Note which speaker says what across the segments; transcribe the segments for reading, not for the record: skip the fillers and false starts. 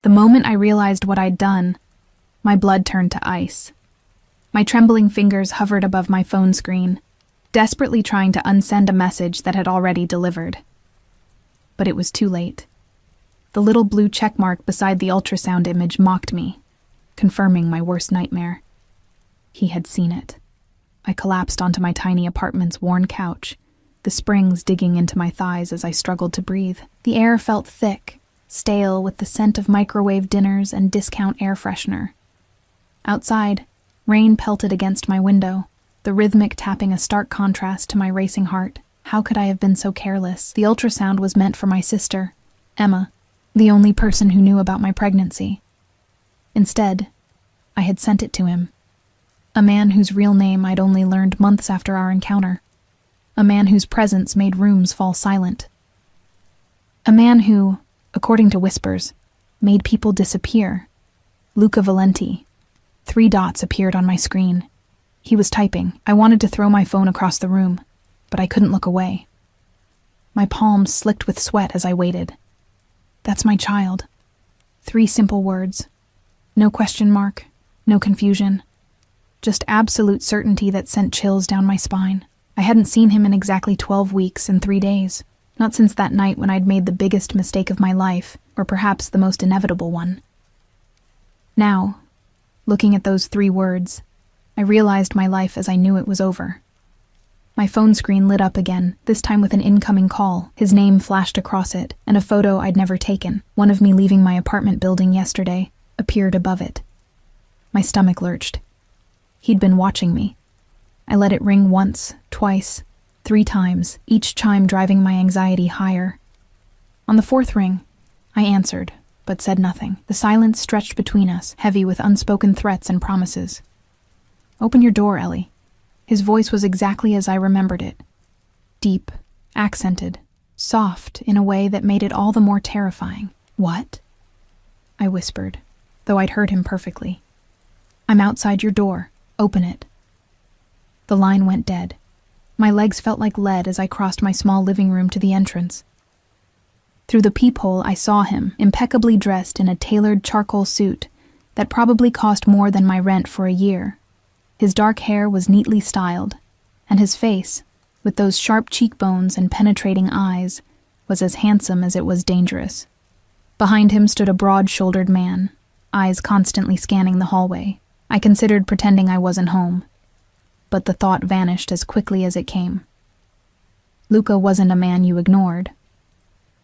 Speaker 1: The moment I realized what I'd done, my blood turned to ice. My trembling fingers hovered above my phone screen, desperately trying to unsend a message that had already delivered. But it was too late. The little blue checkmark beside the ultrasound image mocked me, confirming my worst nightmare. He had seen it. I collapsed onto my tiny apartment's worn couch, the springs digging into my thighs as I struggled to breathe. The air felt thick, stale with the scent of microwave dinners and discount air freshener. Outside, rain pelted against my window, the rhythmic tapping a stark contrast to my racing heart. How could I have been so careless? The ultrasound was meant for my sister, Emma, the only person who knew about my pregnancy. Instead, I had sent it to him. A man whose real name I'd only learned months after our encounter. A man whose presence made rooms fall silent. A man who, according to whispers, made people disappear. Luca Valenti. 3 dots appeared on my screen. He was typing. I wanted to throw my phone across the room, but I couldn't look away. My palms slicked with sweat as I waited. That's my child. 3 simple words. No question mark, no confusion. Just absolute certainty that sent chills down my spine. I hadn't seen him in exactly 12 weeks and 3 days. Not since that night when I'd made the biggest mistake of my life, or perhaps the most inevitable one. Now, looking at those 3 words, I realized my life as I knew it was over. My phone screen lit up again, this time with an incoming call. His name flashed across it, and a photo I'd never taken, one of me leaving my apartment building yesterday, appeared above it. My stomach lurched. He'd been watching me. I let it ring once, twice, 3 times, each chime driving my anxiety higher. On the 4th ring, I answered, but said nothing. The silence stretched between us, heavy with unspoken threats and promises. "Open your door, Ellie." His voice was exactly as I remembered it. Deep, accented, soft in a way that made it all the more terrifying. "What?" I whispered, though I'd heard him perfectly. "I'm outside your door. Open it." The line went dead. My legs felt like lead as I crossed my small living room to the entrance. Through the peephole, I saw him, impeccably dressed in a tailored charcoal suit that probably cost more than my rent for a year. His dark hair was neatly styled, and his face, with those sharp cheekbones and penetrating eyes, was as handsome as it was dangerous. Behind him stood a broad-shouldered man, eyes constantly scanning the hallway. I considered pretending I wasn't home, but the thought vanished as quickly as it came. Luca wasn't a man you ignored.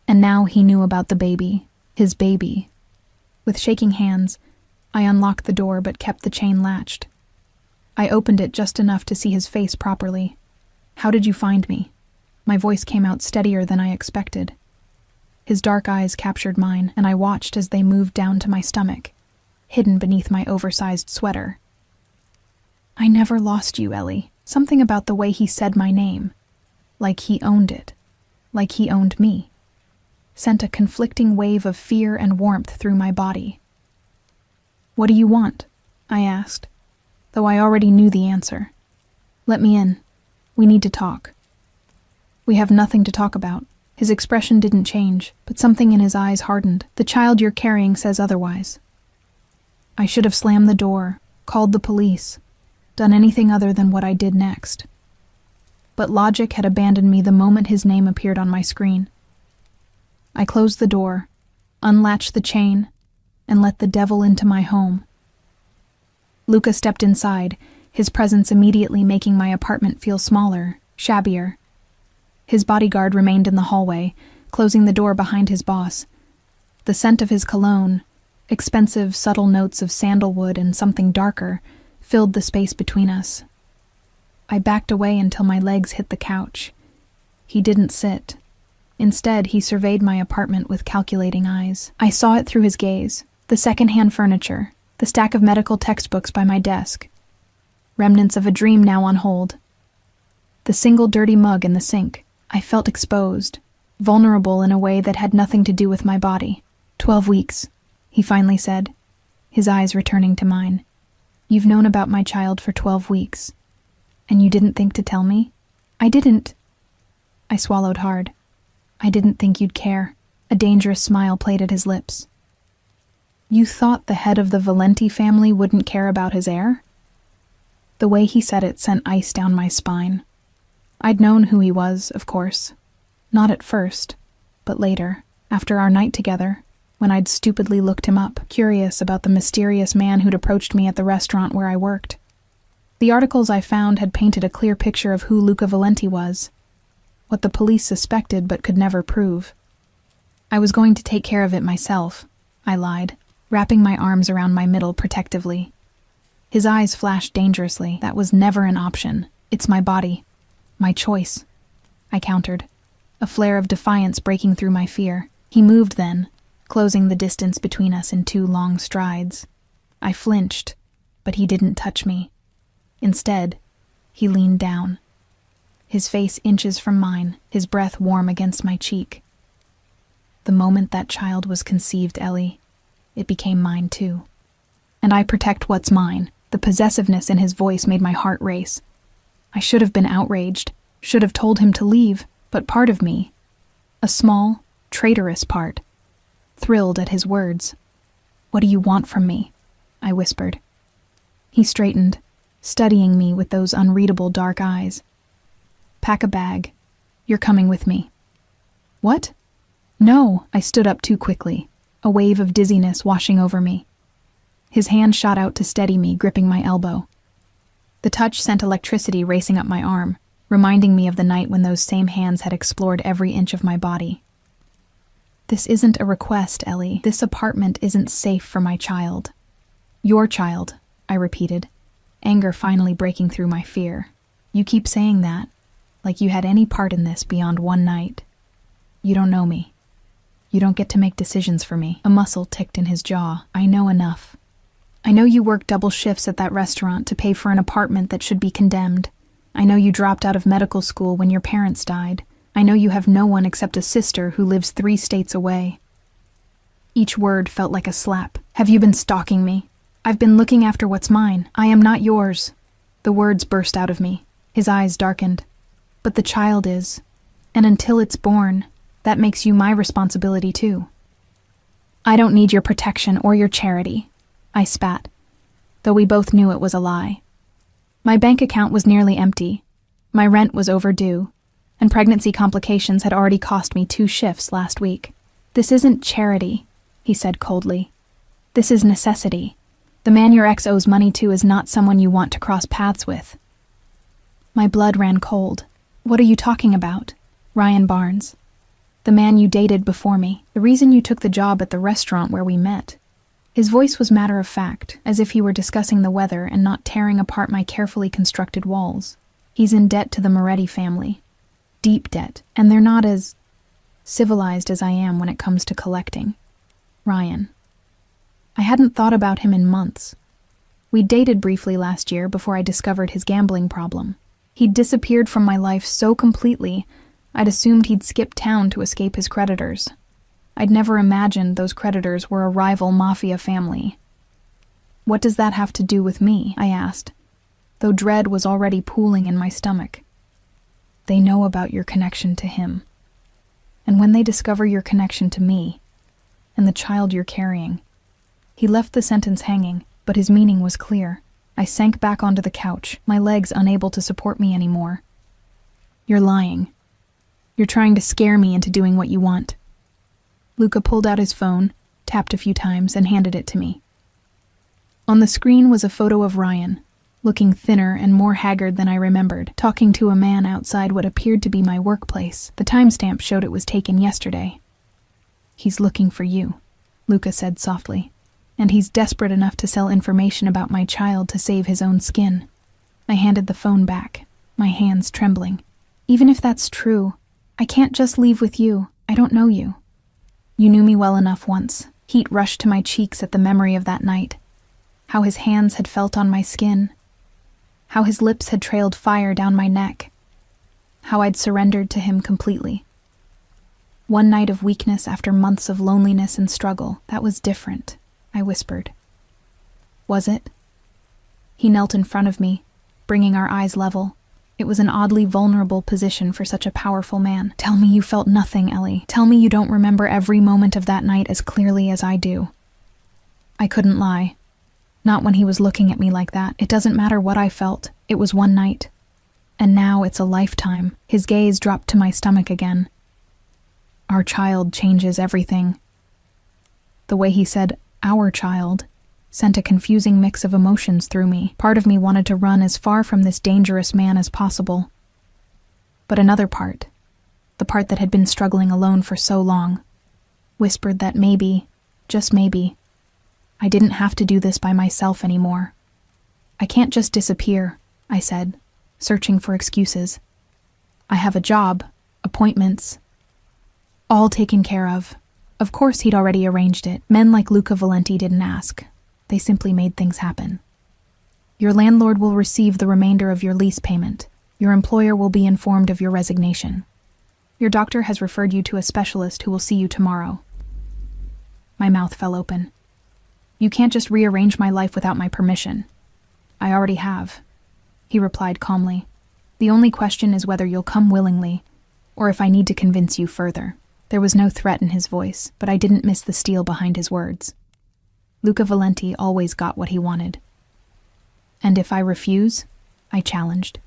Speaker 1: And now he knew about the baby, his baby. With shaking hands, I unlocked the door but kept the chain latched. I opened it just enough to see his face properly. "How did you find me?" My voice came out steadier than I expected. His dark eyes captured mine, and I watched as they moved down to my stomach, hidden beneath my oversized sweater. "I never lost you, Ellie." Something about the way he said my name, like he owned it, like he owned me, sent a conflicting wave of fear and warmth through my body. "What do you want?" I asked, though I already knew the answer. "Let me in. We need to talk." "We have nothing to talk about." His expression didn't change, but something in his eyes hardened. "The child you're carrying says otherwise." I should have slammed the door, called the police, done anything other than what I did next. But logic had abandoned me the moment his name appeared on my screen. I closed the door, unlatched the chain, and let the devil into my home. Luca stepped inside, his presence immediately making my apartment feel smaller, shabbier. His bodyguard remained in the hallway, closing the door behind his boss. The scent of his cologne, expensive, subtle notes of sandalwood and something darker, filled the space between us. I backed away until my legs hit the couch. He didn't sit. Instead, he surveyed my apartment with calculating eyes. I saw it through his gaze, the second-hand furniture, the stack of medical textbooks by my desk, remnants of a dream now on hold, the single dirty mug in the sink. I felt exposed, vulnerable in a way that had nothing to do with my body. 12 weeks, he finally said, his eyes returning to mine. "You've known about my child for 12 weeks, and you didn't think to tell me?" "I didn't." I swallowed hard. "I didn't think you'd care." A dangerous smile played at his lips. You thought the head of the Valenti family wouldn't care about his heir? The way he said it sent ice down my spine. I'd known who he was, of course. Not at first, but later, after our night together, when I'd stupidly looked him up, curious about the mysterious man who'd approached me at the restaurant where I worked. The articles I found had painted a clear picture of who Luca Valenti was, what the police suspected but could never prove. I was going to take care of it myself, I lied, wrapping my arms around my middle protectively. His eyes flashed dangerously. That was never an option. It's my body. My choice, I countered, a flare of defiance breaking through my fear. He moved then, closing the distance between us in 2 long strides. I flinched, but he didn't touch me. Instead, he leaned down, his face inches from mine, his breath warm against my cheek. The moment that child was conceived, Ellie, it became mine too. And I protect what's mine. The possessiveness in his voice made my heart race. I should have been outraged, should have told him to leave, but part of me, a small, traitorous part, thrilled at his words. "What do you want from me?" I whispered. He straightened, studying me with those unreadable dark eyes. "Pack a bag. You're coming with me." "What?" "No," I stood up too quickly, a wave of dizziness washing over me. His hand shot out to steady me, gripping my elbow. The touch sent electricity racing up my arm, reminding me of the night when those same hands had explored every inch of my body. "This isn't a request, Ellie. This apartment isn't safe for my child." "Your child," I repeated, anger finally breaking through my fear. "You keep saying that, like you had any part in this beyond one night. You don't know me. You don't get to make decisions for me." A muscle ticked in his jaw. "I know enough. I know you worked double shifts at that restaurant to pay for an apartment that should be condemned. I know you dropped out of medical school when your parents died. I know you have no one except a sister who lives 3 states away." Each word felt like a slap. "Have you been stalking me? I've been looking after what's mine. I am not yours." The words burst out of me. His eyes darkened. "But the child is. And until it's born, that makes you my responsibility too." "I don't need your protection or your charity," I spat, though we both knew it was a lie. My bank account was nearly empty, my rent was overdue, and pregnancy complications had already cost me 2 shifts last week. "This isn't charity," he said coldly. "This is necessity. The man your ex owes money to is not someone you want to cross paths with." My blood ran cold. "What are you talking about?" "Ryan Barnes. The man you dated before me. The reason you took the job at the restaurant where we met." His voice was matter-of-fact, as if he were discussing the weather and not tearing apart my carefully constructed walls. "He's in debt to the Moretti family. Deep debt, and they're not as civilized as I am when it comes to collecting. Ryan. I hadn't thought about him in months. We dated briefly last year before I discovered his gambling problem. He'd disappeared from my life so completely, I'd assumed he'd skipped town to escape his creditors. I'd never imagined those creditors were a rival mafia family. "What does that have to do with me?" I asked, though dread was already pooling in my stomach. "They know about your connection to him. And when they discover your connection to me, and the child you're carrying..." He left the sentence hanging, but his meaning was clear. I sank back onto the couch, my legs unable to support me anymore. "You're lying. You're trying to scare me into doing what you want." Luca pulled out his phone, tapped a few times, and handed it to me. On the screen was a photo of Ryan, looking thinner and more haggard than I remembered, talking to a man outside what appeared to be my workplace. The timestamp showed it was taken yesterday. "He's looking for you," Luca said softly, "and he's desperate enough to sell information about my child to save his own skin." I handed the phone back, my hands trembling. "Even if that's true, I can't just leave with you. I don't know you." "You knew me well enough once." Heat rushed to my cheeks at the memory of that night. How his hands had felt on my skin. How his lips had trailed fire down my neck. How I'd surrendered to him completely. One night of weakness after months of loneliness and struggle. "That was different," I whispered. "Was it?" He knelt in front of me, bringing our eyes level. It was an oddly vulnerable position for such a powerful man. "Tell me you felt nothing, Ellie. Tell me you don't remember every moment of that night as clearly as I do." I couldn't lie. Not when he was looking at me like that. It doesn't matter what I felt. It was one night. And now it's a lifetime. His gaze dropped to my stomach again. Our child changes everything. The way he said, our child, sent a confusing mix of emotions through me. Part of me wanted to run as far from this dangerous man as possible. But another part, the part that had been struggling alone for so long, whispered that maybe, just maybe, I didn't have to do this by myself anymore. I can't just disappear, I said, searching for excuses. I have a job, appointments, all taken care of. Of course he'd already arranged it. Men like Luca Valenti didn't ask. They simply made things happen. Your landlord will receive the remainder of your lease payment. Your employer will be informed of your resignation. Your doctor has referred you to a specialist who will see you tomorrow. My mouth fell open. You can't just rearrange my life without my permission. I already have, he replied calmly. The only question is whether you'll come willingly, or if I need to convince you further. There was no threat in his voice, but I didn't miss the steel behind his words. Luca Valenti always got what he wanted. And if I refuse? I challenged,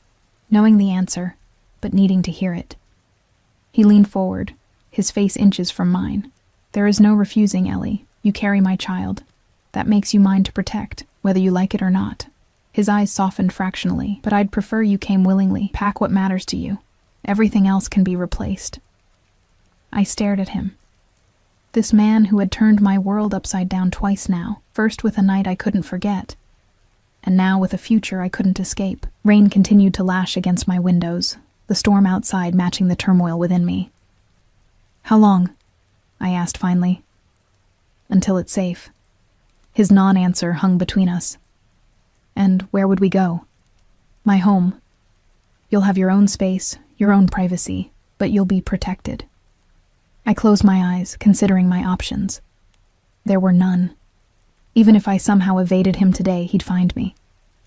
Speaker 1: knowing the answer, but needing to hear it. He leaned forward, his face inches from mine. There is no refusing, Ellie. You carry my child. That makes you mine to protect, whether you like it or not. His eyes softened fractionally, but I'd prefer you came willingly. Pack what matters to you. Everything else can be replaced. I stared at him. This man who had turned my world upside down twice now, first with a night I couldn't forget, and now with a future I couldn't escape. Rain continued to lash against my windows, the storm outside matching the turmoil within me. How long? I asked finally. Until it's safe. His non-answer hung between us. And where would we go? My home. You'll have your own space, your own privacy, but you'll be protected. I closed my eyes, considering my options. There were none. Even if I somehow evaded him today, he'd find me.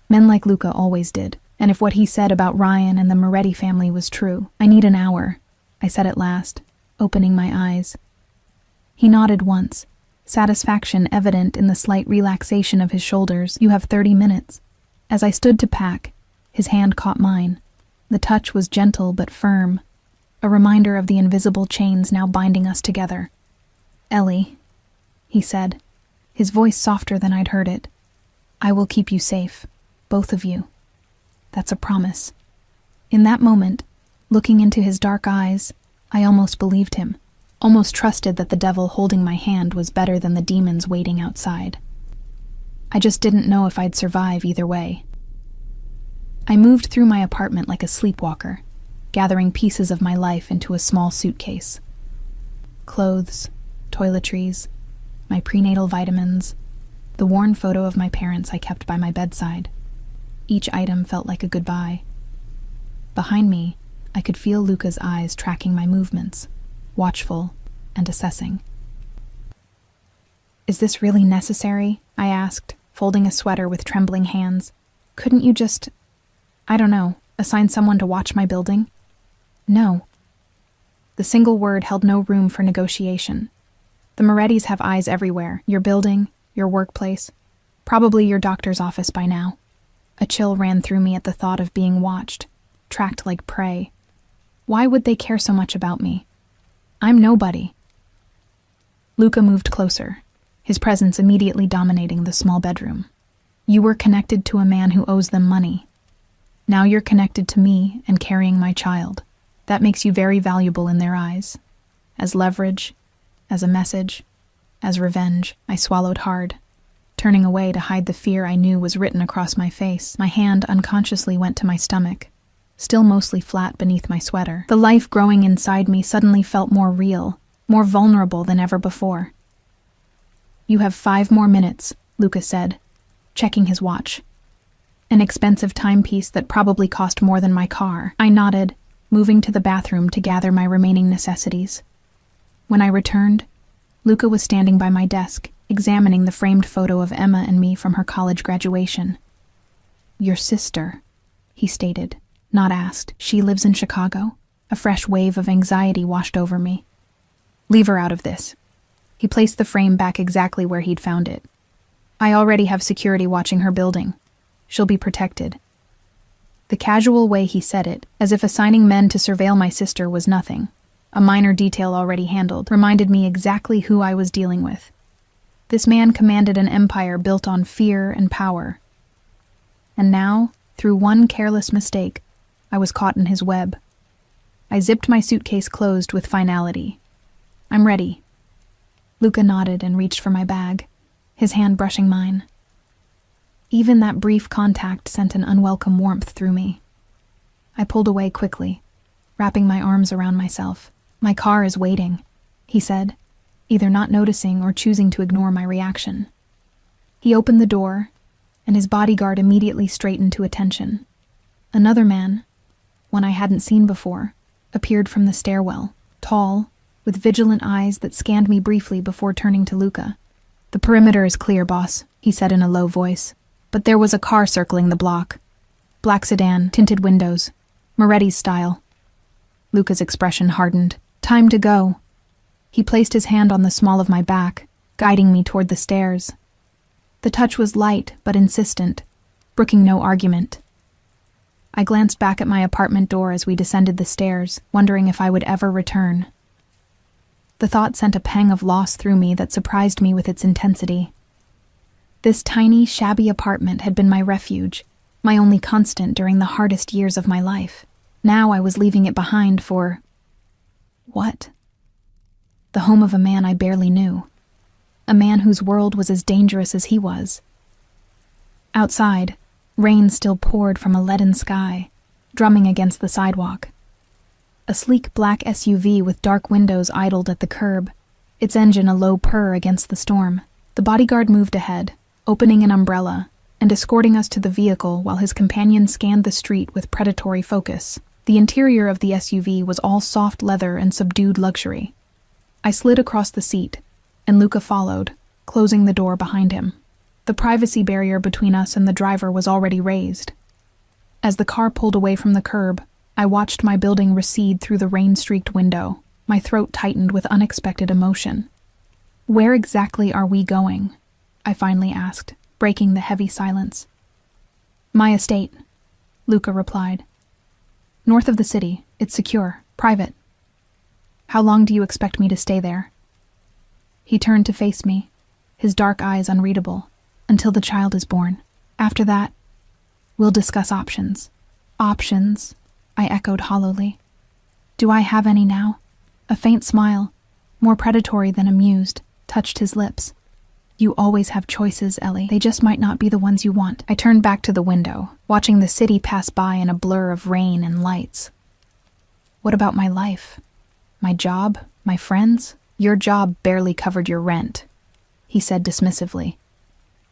Speaker 1: Men like Luca always did, and if what he said about Ryan and the Moretti family was true, I need an hour, I said at last, opening my eyes. He nodded once, satisfaction evident in the slight relaxation of his shoulders. You have 30 minutes. As I stood to pack, his hand caught mine. The touch was gentle but firm, a reminder of the invisible chains now binding us together. Ellie, he said, his voice softer than I'd heard it. I will keep you safe, both of you. That's a promise. In that moment, looking into his dark eyes, I almost believed him, almost trusted that the devil holding my hand was better than the demons waiting outside. I just didn't know if I'd survive either way. I moved through my apartment like a sleepwalker, gathering pieces of my life into a small suitcase. Clothes, toiletries, my prenatal vitamins, the worn photo of my parents I kept by my bedside. Each item felt like a goodbye. Behind me, I could feel Luca's eyes tracking my movements, watchful and assessing. Is this really necessary? I asked, folding a sweater with trembling hands. Couldn't you just, assign someone to watch my building? No. The single word held no room for negotiation. The Morettis have eyes everywhere, your building, your workplace, probably your doctor's office by now. A chill ran through me at the thought of being watched, tracked like prey. Why would they care so much about me? I'm nobody. Luca moved closer, his presence immediately dominating the small bedroom. You were connected to a man who owes them money. Now you're connected to me and carrying my child. That makes you very valuable in their eyes. As leverage, as a message, as revenge. I swallowed hard, turning away to hide the fear I knew was written across my face. My hand unconsciously went to my stomach, still mostly flat beneath my sweater. The life growing inside me suddenly felt more real, more vulnerable than ever before. You have 5 more minutes, Luca said, checking his watch. An expensive timepiece that probably cost more than my car. I nodded, moving to the bathroom to gather my remaining necessities. When I returned, Luca was standing by my desk, examining the framed photo of Emma and me from her college graduation. Your sister, he stated, not asked. She lives in Chicago. A fresh wave of anxiety washed over me. Leave her out of this. He placed the frame back exactly where he'd found it. I already have security watching her building. She'll be protected. The casual way he said it, as if assigning men to surveil my sister was nothing, a minor detail already handled, reminded me exactly who I was dealing with. This man commanded an empire built on fear and power. And now, through one careless mistake, I was caught in his web. I zipped my suitcase closed with finality. I'm ready. Luca nodded and reached for my bag, his hand brushing mine. Even that brief contact sent an unwelcome warmth through me. I pulled away quickly, wrapping my arms around myself. My car is waiting, he said, either not noticing or choosing to ignore my reaction. He opened the door, and his bodyguard immediately straightened to attention. Another man, one I hadn't seen before, appeared from the stairwell, tall, with vigilant eyes that scanned me briefly before turning to Luca. The perimeter is clear, boss, he said in a low voice. But there was a car circling the block. Black sedan, tinted windows, Moretti's style. Luca's expression hardened. Time to go. He placed his hand on the small of my back, guiding me toward the stairs. The touch was light but insistent, brooking no argument. I glanced back at my apartment door as we descended the stairs, wondering if I would ever return. The thought sent a pang of loss through me that surprised me with its intensity. This tiny, shabby apartment had been my refuge, my only constant during the hardest years of my life. Now I was leaving it behind for... what? The home of a man I barely knew. A man whose world was as dangerous as he was. Outside, rain still poured from a leaden sky, drumming against the sidewalk. A sleek black SUV with dark windows idled at the curb, its engine a low purr against the storm. The bodyguard moved ahead, opening an umbrella and escorting us to the vehicle while his companion scanned the street with predatory focus. The interior of the SUV was all soft leather and subdued luxury. I slid across the seat, and Luca followed, closing the door behind him. The privacy barrier between us and the driver was already raised. As the car pulled away from the curb, I watched my building recede through the rain-streaked window. My throat tightened with unexpected emotion. Where exactly are we going? I finally asked, breaking the heavy silence. My estate, Luca replied. North of the city. It's secure, private. How long do you expect me to stay there? He turned to face me, his dark eyes unreadable. Until the child is born. After that, we'll discuss options. Options, I echoed hollowly. Do I have any now? A faint smile, more predatory than amused, touched his lips. You always have choices, Ellie. They just might not be the ones you want. I turned back to the window, watching the city pass by in a blur of rain and lights. What about my life? My job? My friends? Your job barely covered your rent, he said dismissively.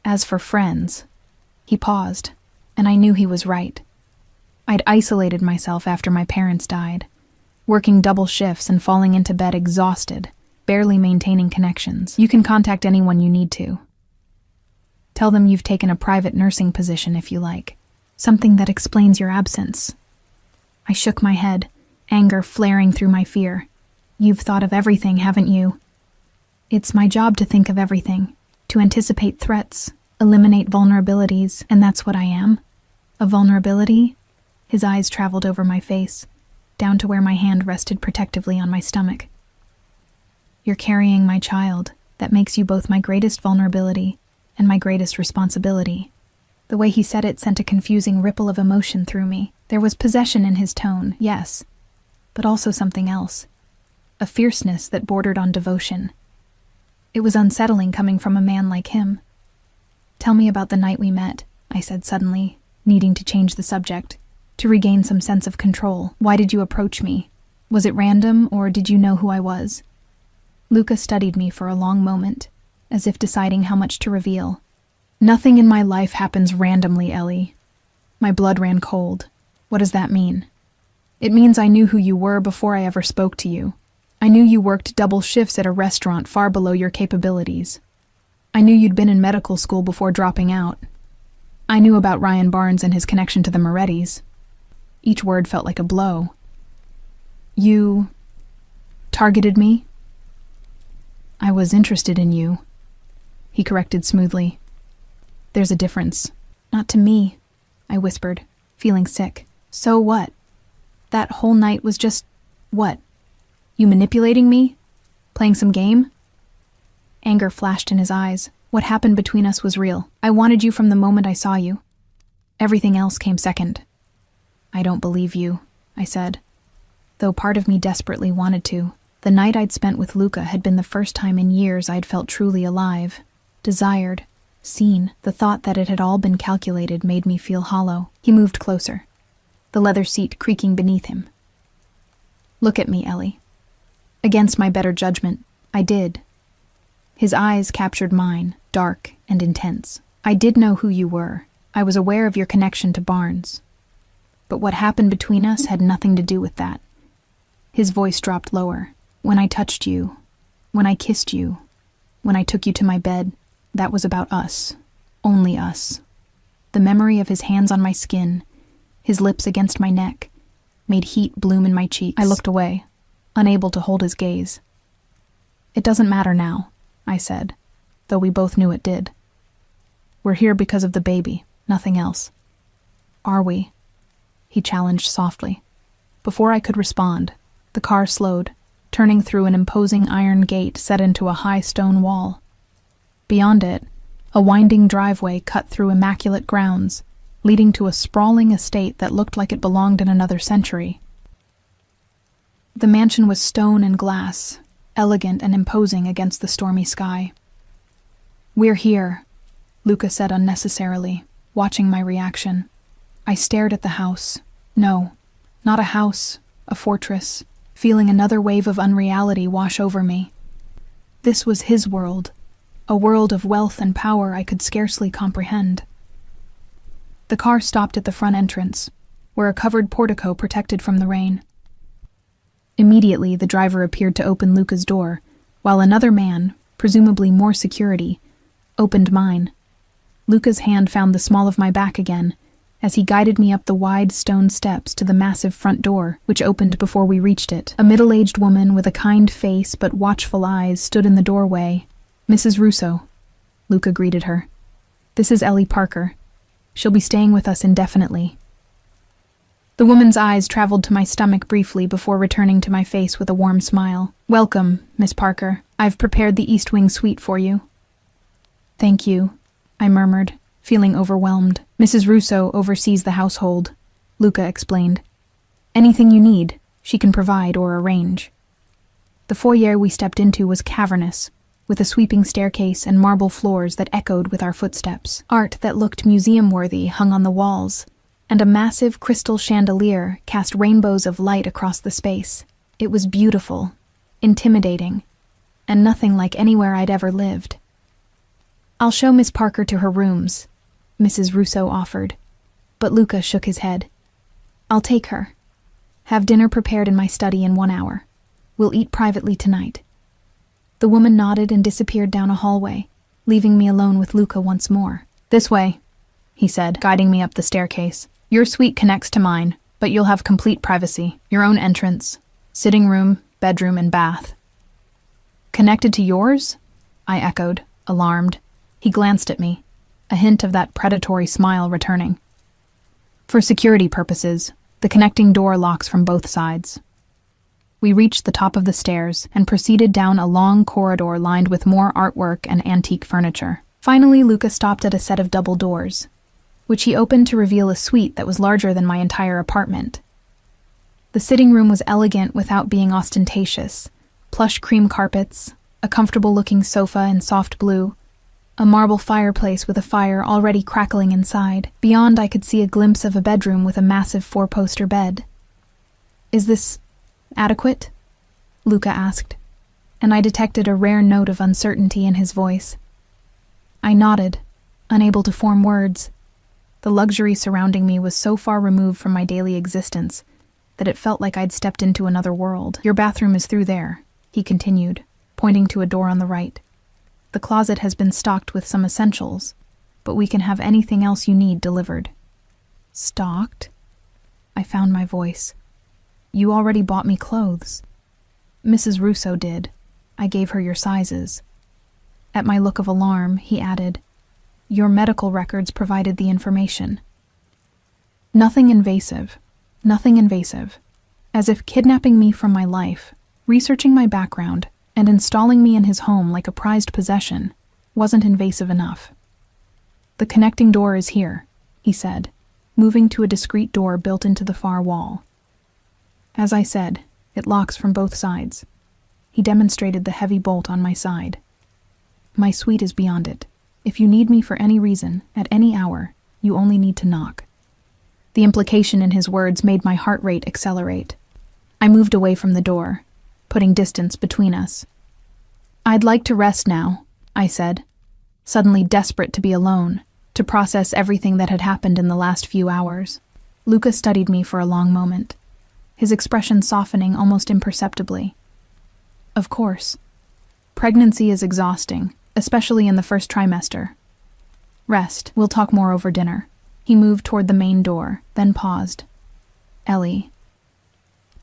Speaker 1: As for friends, he paused, and I knew he was right. I'd isolated myself after my parents died, working double shifts and falling into bed exhausted, barely maintaining connections. You can contact anyone you need to. Tell them you've taken a private nursing position if you like, something that explains your absence. I shook my head, anger flaring through my fear. You've thought of everything, haven't you? It's my job to think of everything, to anticipate threats, eliminate vulnerabilities, and that's what I am. A vulnerability? His eyes traveled over my face, down to where my hand rested protectively on my stomach. You're carrying my child. That makes you both my greatest vulnerability and my greatest responsibility. The way he said it sent a confusing ripple of emotion through me. There was possession in his tone, yes, but also something else. A fierceness that bordered on devotion. It was unsettling coming from a man like him. Tell me about the night we met, I said suddenly, needing to change the subject, to regain some sense of control. Why did you approach me? Was it random, or did you know who I was? Luca studied me for a long moment, as if deciding how much to reveal. Nothing in my life happens randomly, Ellie. My blood ran cold. What does that mean? It means I knew who you were before I ever spoke to you. I knew you worked double shifts at a restaurant far below your capabilities. I knew you'd been in medical school before dropping out. I knew about Ryan Barnes and his connection to the Morettis. Each word felt like a blow. You targeted me? I was interested in you, he corrected smoothly. There's a difference. Not to me, I whispered, feeling sick. So what? That whole night was just... what? You manipulating me? Playing some game? Anger flashed in his eyes. What happened between us was real. I wanted you from the moment I saw you. Everything else came second. I don't believe you, I said, though part of me desperately wanted to. The night I'd spent with Luca had been the first time in years I'd felt truly alive, desired, seen. The thought that it had all been calculated made me feel hollow. He moved closer, the leather seat creaking beneath him. Look at me, Ellie. Against my better judgment, I did. His eyes captured mine, dark and intense. I did know who you were. I was aware of your connection to Barnes. But what happened between us had nothing to do with that. His voice dropped lower. When I touched you, when I kissed you, when I took you to my bed, that was about us. Only us. The memory of his hands on my skin, his lips against my neck, made heat bloom in my cheeks. I looked away, unable to hold his gaze. It doesn't matter now, I said, though we both knew it did. We're here because of the baby, nothing else. Are we? He challenged softly. Before I could respond, the car slowed, turning through an imposing iron gate set into a high stone wall. Beyond it, a winding driveway cut through immaculate grounds, leading to a sprawling estate that looked like it belonged in another century. The mansion was stone and glass, elegant and imposing against the stormy sky. We're here, Luca said unnecessarily, watching my reaction. I stared at the house. No, not a house, a fortress, feeling another wave of unreality wash over me. This was his world, a world of wealth and power I could scarcely comprehend. The car stopped at the front entrance, where a covered portico protected from the rain. Immediately, the driver appeared to open Luca's door, while another man, presumably more security, opened mine. Luca's hand found the small of my back again, as he guided me up the wide stone steps to the massive front door, which opened before we reached it. A middle-aged woman with a kind face but watchful eyes stood in the doorway. Mrs. Russo, Luca greeted her. This is Ellie Parker. She'll be staying with us indefinitely. The woman's eyes traveled to my stomach briefly before returning to my face with a warm smile. Welcome, Miss Parker. I've prepared the East Wing suite for you. Thank you, I murmured, feeling overwhelmed. Mrs. Russo oversees the household, Luca explained. Anything you need, she can provide or arrange. The foyer we stepped into was cavernous, with a sweeping staircase and marble floors that echoed with our footsteps. Art that looked museum-worthy hung on the walls, and a massive crystal chandelier cast rainbows of light across the space. It was beautiful, intimidating, and nothing like anywhere I'd ever lived. I'll show Miss Parker to her rooms, Mrs. Russo offered, but Luca shook his head. I'll take her. Have dinner prepared in my study in 1 hour. We'll eat privately tonight. The woman nodded and disappeared down a hallway, leaving me alone with Luca once more. This way, he said, guiding me up the staircase. Your suite connects to mine, but you'll have complete privacy, your own entrance, sitting room, bedroom, and bath. Connected to yours? I echoed, alarmed. He glanced at me, a hint of that predatory smile returning. For security purposes, the connecting door locks from both sides. We reached the top of the stairs and proceeded down a long corridor lined with more artwork and antique furniture. Finally, Luca stopped at a set of double doors, which he opened to reveal a suite that was larger than my entire apartment. The sitting room was elegant without being ostentatious. Plush cream carpets, a comfortable-looking sofa in soft blue, a marble fireplace with a fire already crackling inside. Beyond, I could see a glimpse of a bedroom with a massive 4-poster bed. Is this adequate? Luca asked, and I detected a rare note of uncertainty in his voice. I nodded, unable to form words. The luxury surrounding me was so far removed from my daily existence that it felt like I'd stepped into another world. Your bathroom is through there, he continued, pointing to a door on the right. The closet has been stocked with some essentials, but we can have anything else you need delivered. Stocked? I found my voice. You already bought me clothes. Mrs. Russo did. I gave her your sizes. At my look of alarm, he added, Your medical records provided the information. Nothing invasive. Nothing invasive. As if kidnapping me from my life, researching my background, and installing me in his home like a prized possession wasn't invasive enough. The connecting door is here, he said, moving to a discreet door built into the far wall. As I said, it locks from both sides. He demonstrated the heavy bolt on my side. My suite is beyond it. If you need me for any reason, at any hour, you only need to knock. The implication in his words made my heart rate accelerate. I moved away from the door, putting distance between us. I'd like to rest now, I said, suddenly desperate to be alone, to process everything that had happened in the last few hours. Luca studied me for a long moment, his expression softening almost imperceptibly. Of course. Pregnancy is exhausting, especially in the first trimester. Rest, we'll talk more over dinner. He moved toward the main door, then paused. Ellie.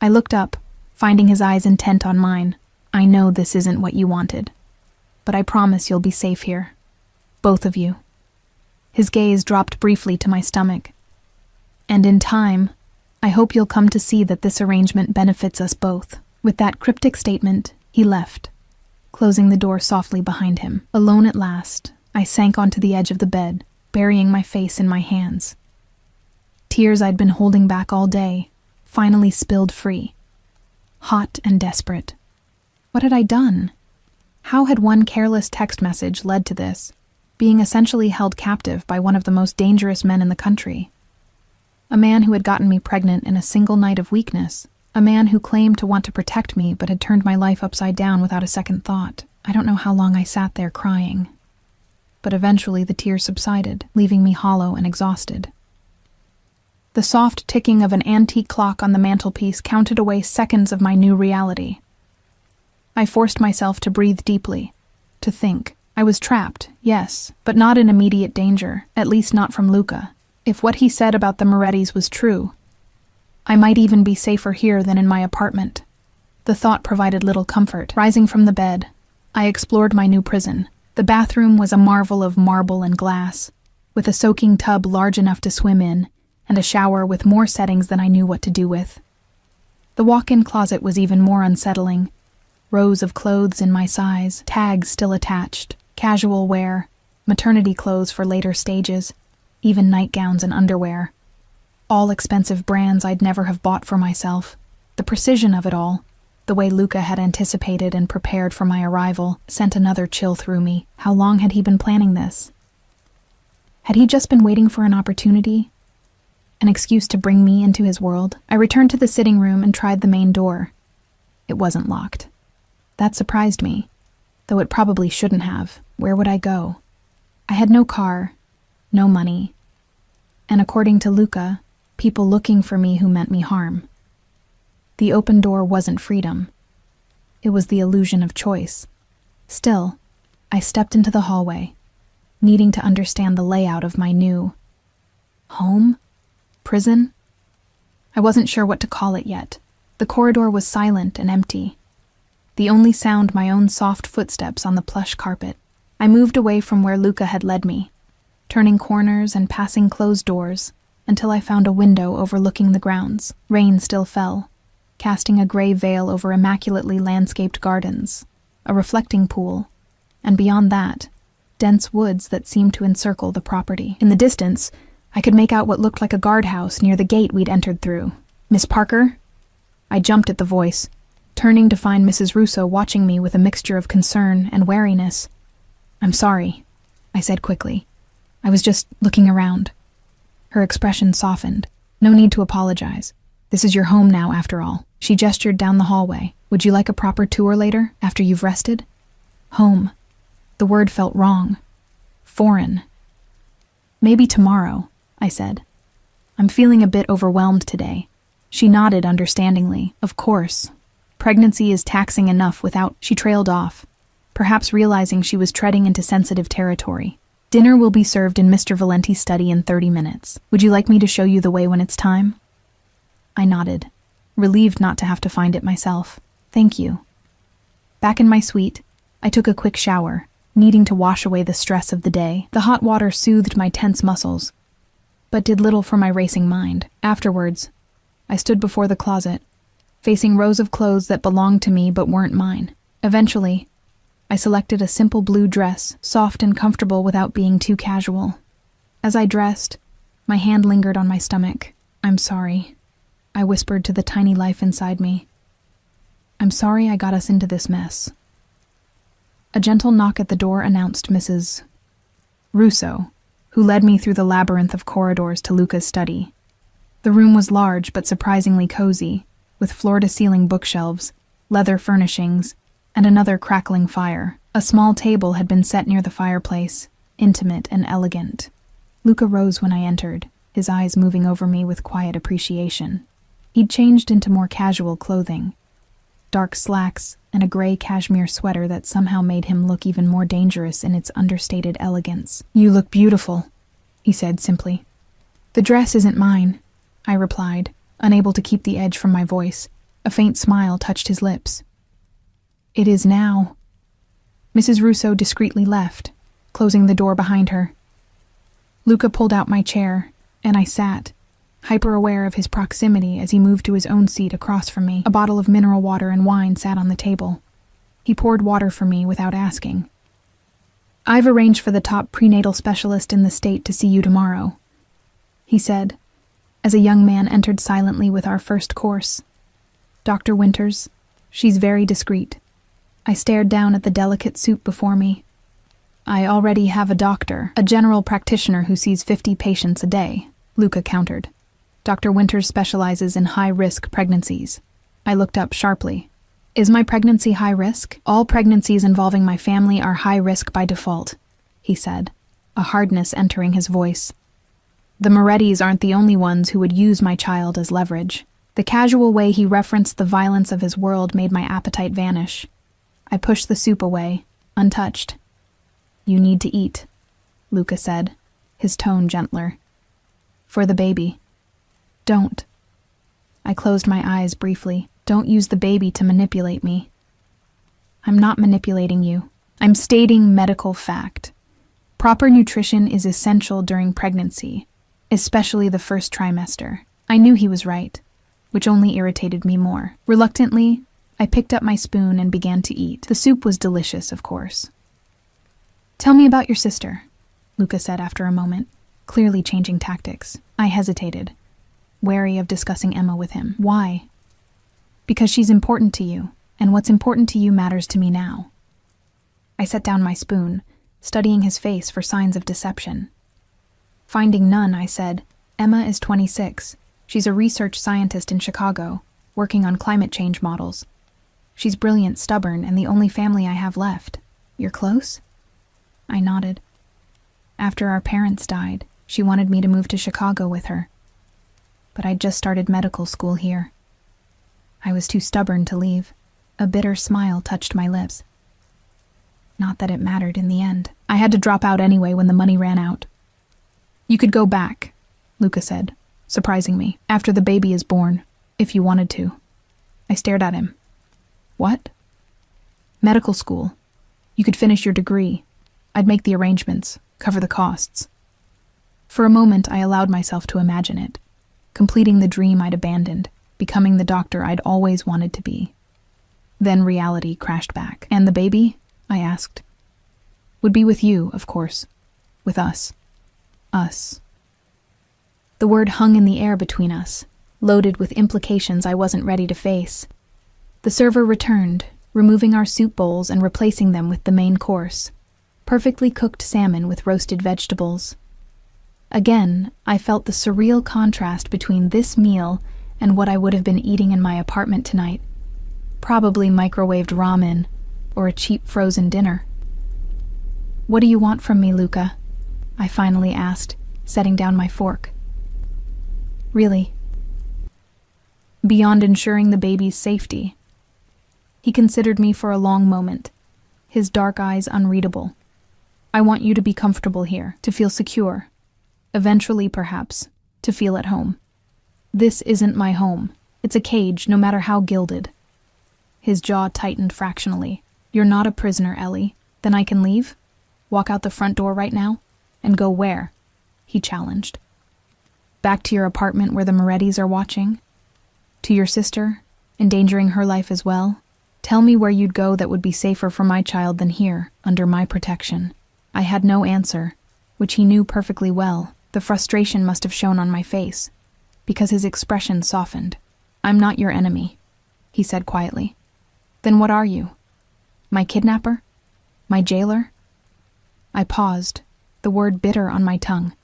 Speaker 1: I looked up, finding his eyes intent on mine. I know this isn't what you wanted, but I promise you'll be safe here. Both of you. His gaze dropped briefly to my stomach. And in time, I hope you'll come to see that this arrangement benefits us both. With that cryptic statement, he left, closing the door softly behind him. Alone at last, I sank onto the edge of the bed, burying my face in my hands. Tears I'd been holding back all day finally spilled free, hot and desperate. What had I done? How had one careless text message led to this, being essentially held captive by one of the most dangerous men in the country? A man who had gotten me pregnant in a single night of weakness, a man who claimed to want to protect me but had turned my life upside down without a second thought. I don't know how long I sat there crying, but eventually the tears subsided, leaving me hollow and exhausted. The soft ticking of an antique clock on the mantelpiece counted away seconds of my new reality. I forced myself to breathe deeply, to think. I was trapped, yes, but not in immediate danger, at least not from Luca. If what he said about the Morettis was true, I might even be safer here than in my apartment. The thought provided little comfort. Rising from the bed, I explored my new prison. The bathroom was a marvel of marble and glass, with a soaking tub large enough to swim in, and a shower with more settings than I knew what to do with. The walk-in closet was even more unsettling. Rows of clothes in my size, tags still attached, casual wear, maternity clothes for later stages, even nightgowns and underwear. All expensive brands I'd never have bought for myself. The precision of it all, the way Luca had anticipated and prepared for my arrival, sent another chill through me. How long had he been planning this? Had he just been waiting for an opportunity? An excuse to bring me into his world? I returned to the sitting room and tried the main door. It wasn't locked. That surprised me, though it probably shouldn't have. Where would I go? I had no car, no money, and according to Luca, people looking for me who meant me harm. The open door wasn't freedom. It was the illusion of choice. Still, I stepped into the hallway, needing to understand the layout of my new home? Prison? I wasn't sure what to call it yet. The corridor was silent and empty. The only sound my own soft footsteps on the plush carpet. I moved away from where Luca had led me, turning corners and passing closed doors, until I found a window overlooking the grounds. Rain still fell, casting a gray veil over immaculately landscaped gardens, a reflecting pool, and beyond that, dense woods that seemed to encircle the property. In the distance, I could make out what looked like a guardhouse near the gate we'd entered through. Miss Parker? I jumped at the voice, turning to find Mrs. Russo watching me with a mixture of concern and wariness. I'm sorry, I said quickly. I was just looking around. Her expression softened. No need to apologize. This is your home now, after all. She gestured down the hallway. Would you like a proper tour later, after you've rested? Home. The word felt wrong. Foreign. Maybe tomorrow, I said. I'm feeling a bit overwhelmed today. She nodded understandingly. Of course. Pregnancy is taxing enough without... She trailed off, perhaps realizing she was treading into sensitive territory. Dinner will be served in Mr. Valenti's study in 30 minutes. Would you like me to show you the way when it's time? I nodded, relieved not to have to find it myself. Thank you. Back in my suite, I took a quick shower, needing to wash away the stress of the day. The hot water soothed my tense muscles, but did little for my racing mind. Afterwards, I stood before the closet, facing rows of clothes that belonged to me but weren't mine. Eventually, I selected a simple blue dress, soft and comfortable without being too casual. As I dressed, my hand lingered on my stomach. "I'm sorry," I whispered to the tiny life inside me. "I'm sorry I got us into this mess." A gentle knock at the door announced Mrs. Russo, who led me through the labyrinth of corridors to Luca's study. The room was large but surprisingly cozy, with floor-to-ceiling bookshelves, leather furnishings, and another crackling fire. A small table had been set near the fireplace, intimate and elegant. Luca rose when I entered, his eyes moving over me with quiet appreciation. He'd changed into more casual clothing, dark slacks and a gray cashmere sweater that somehow made him look even more dangerous in its understated elegance. "You look beautiful," he said simply. "The dress isn't mine," I replied, unable to keep the edge from my voice. A faint smile touched his lips. "It is now." Mrs. Russo discreetly left, closing the door behind her. Luca pulled out my chair, and I sat, hyper-aware of his proximity as he moved to his own seat across from me. A bottle of mineral water and wine sat on the table. He poured water for me without asking. "I've arranged for the top prenatal specialist in the state to see you tomorrow," he said, as a young man entered silently with our first course. "Dr. Winters. She's very discreet." I stared down at the delicate soup before me. "I already have a doctor, a general practitioner who sees 50 patients a day," Luca countered. "Dr. Winters specializes in high-risk pregnancies." I looked up sharply. "Is my pregnancy high risk?" "All pregnancies involving my family are high risk by default," he said, a hardness entering his voice. "The Morettis aren't the only ones who would use my child as leverage." The casual way he referenced the violence of his world made my appetite vanish. I pushed the soup away, untouched. "You need to eat," Luca said, his tone gentler. "For the baby." "Don't." I closed my eyes briefly. "Don't use the baby to manipulate me." "I'm not manipulating you. I'm stating medical fact. Proper nutrition is essential during pregnancy, especially the first trimester." I knew he was right, which only irritated me more. Reluctantly, I picked up my spoon and began to eat. The soup was delicious, of course. "Tell me about your sister," Luca said after a moment, clearly changing tactics. I hesitated, wary of discussing Emma with him. "Why?" "Because she's important to you, and what's important to you matters to me now." I set down my spoon, studying his face for signs of deception. Finding none, I said, "Emma is 26. She's a research scientist in Chicago, working on climate change models. She's brilliant, stubborn, and the only family I have left. You're close?" I nodded. "After our parents died, she wanted me to move to Chicago with her. But I'd just started medical school here. I was too stubborn to leave." A bitter smile touched my lips. Not that it mattered in the end. I had to drop out anyway when the money ran out. "You could go back," Luca said, surprising me, "after the baby is born, if you wanted to." I stared at him. "What?" "Medical school. You could finish your degree. I'd make the arrangements, cover the costs." For a moment, I allowed myself to imagine it, completing the dream I'd abandoned, becoming the doctor I'd always wanted to be. Then reality crashed back. "And the baby?" I asked. "Would be with you, of course. With us. Us." The word hung in the air between us, loaded with implications I wasn't ready to face. The server returned, removing our soup bowls and replacing them with the main course, perfectly cooked salmon with roasted vegetables. Again, I felt the surreal contrast between this meal and what I would have been eating in my apartment tonight. Probably microwaved ramen, or a cheap frozen dinner. "What do you want from me, Luca?" I finally asked, setting down my fork. "Really?" "Beyond ensuring the baby's safety." He considered me for a long moment, his dark eyes unreadable. "I want you to be comfortable here, to feel secure. Eventually, perhaps, to feel at home. This isn't my home. It's a cage, no matter how gilded." His jaw tightened fractionally. "You're not a prisoner, Ellie. Then I can leave?" Walk out the front door right now? And go where? He challenged. Back to your apartment where the Morettis are watching? To your sister, endangering her life as well? Tell me where you'd go that would be safer for my child than here, under my protection. I had no answer, which he knew perfectly well. The frustration must have shown on my face, because his expression softened. I'm not your enemy, he said quietly. Then what are you? My kidnapper? My jailer? I paused, the word bitter on my tongue.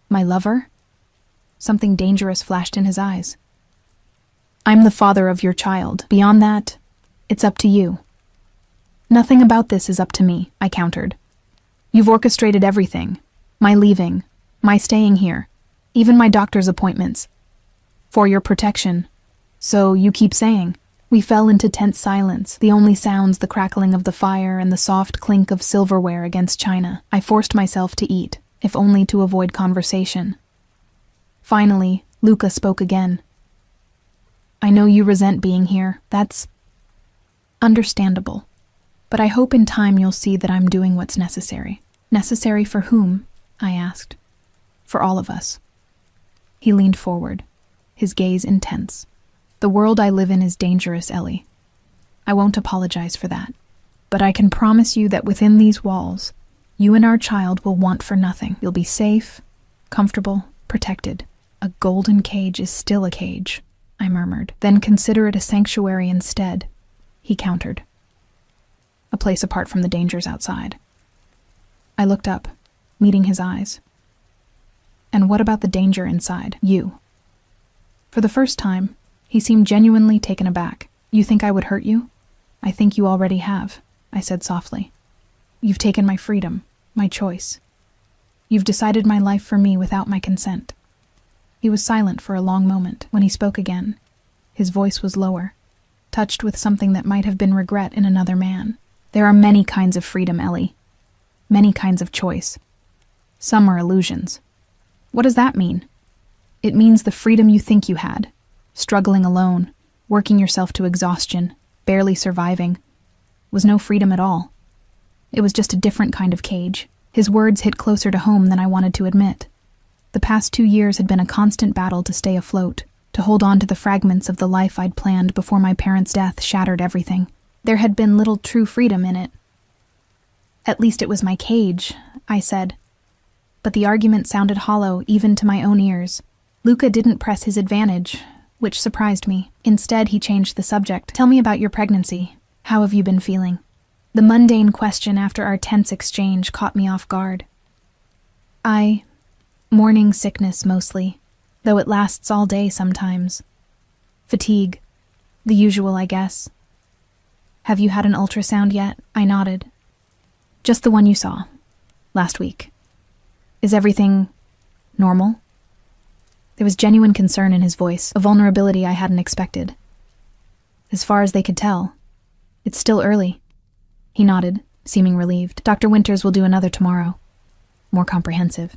Speaker 1: My lover? Something dangerous flashed in his eyes. I'm the father of your child. Beyond that, it's up to you. Nothing about this is up to me, I countered. You've orchestrated everything. My leaving, my staying here, even my doctor's appointments. For your protection. So you keep saying. We fell into tense silence, the only sounds the crackling of the fire and the soft clink of silverware against china. I forced myself to eat, if only to avoid conversation. Finally, Luca spoke again. I know you resent being here. That's understandable. But I hope in time you'll see that I'm doing what's necessary. Necessary for whom? I asked. For all of us. He leaned forward, his gaze intense. The world I live in is dangerous, Ellie. I won't apologize for that. But I can promise you that within these walls, you and our child will want for nothing. You'll be safe, comfortable, protected. A golden cage is still a cage, I murmured. Then consider it a sanctuary instead, he countered. A place apart from the dangers outside. I looked up, meeting his eyes. And what about the danger inside? You. For the first time, he seemed genuinely taken aback. You think I would hurt you? I think you already have, I said softly. You've taken my freedom, my choice. You've decided my life for me without my consent. He was silent for a long moment. When he spoke again, his voice was lower, touched with something that might have been regret in another man. There are many kinds of freedom, Ellie. Many kinds of choice. Some are illusions. What does that mean? It means the freedom you think you had. Struggling alone, working yourself to exhaustion, barely surviving, was no freedom at all. It was just a different kind of cage. His words hit closer to home than I wanted to admit. The past 2 years had been a constant battle to stay afloat, to hold on to the fragments of the life I'd planned before my parents' death shattered everything. There had been little true freedom in it. At least it was my cage, I said. But the argument sounded hollow even to my own ears. Luca didn't press his advantage, which surprised me. Instead, he changed the subject. Tell me about your pregnancy. How have you been feeling? The mundane question after our tense exchange caught me off guard. Morning sickness mostly, though it lasts all day sometimes. Fatigue. The usual, I guess. Have you had an ultrasound yet? I nodded. Just the one you saw. Last week. Is everything normal? There was genuine concern in his voice, a vulnerability I hadn't expected. As far as they could tell, it's still early. He nodded, seeming relieved. Dr. Winters will do another tomorrow. More comprehensive.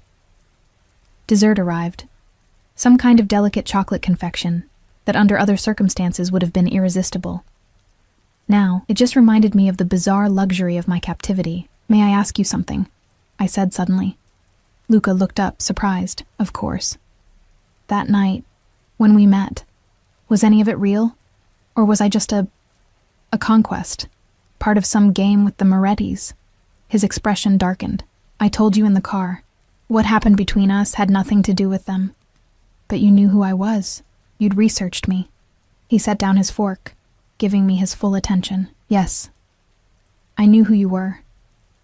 Speaker 1: Dessert arrived. Some kind of delicate chocolate confection that under other circumstances would have been irresistible. Now, it just reminded me of the bizarre luxury of my captivity. May I ask you something? I said suddenly. Luca looked up, surprised, of course. That night, when we met, was any of it real? Or was I just a conquest, part of some game with the Morettis? His expression darkened. I told you in the car. What happened between us had nothing to do with them. But you knew who I was. You'd researched me. He set down his fork, giving me his full attention. Yes. I knew who you were.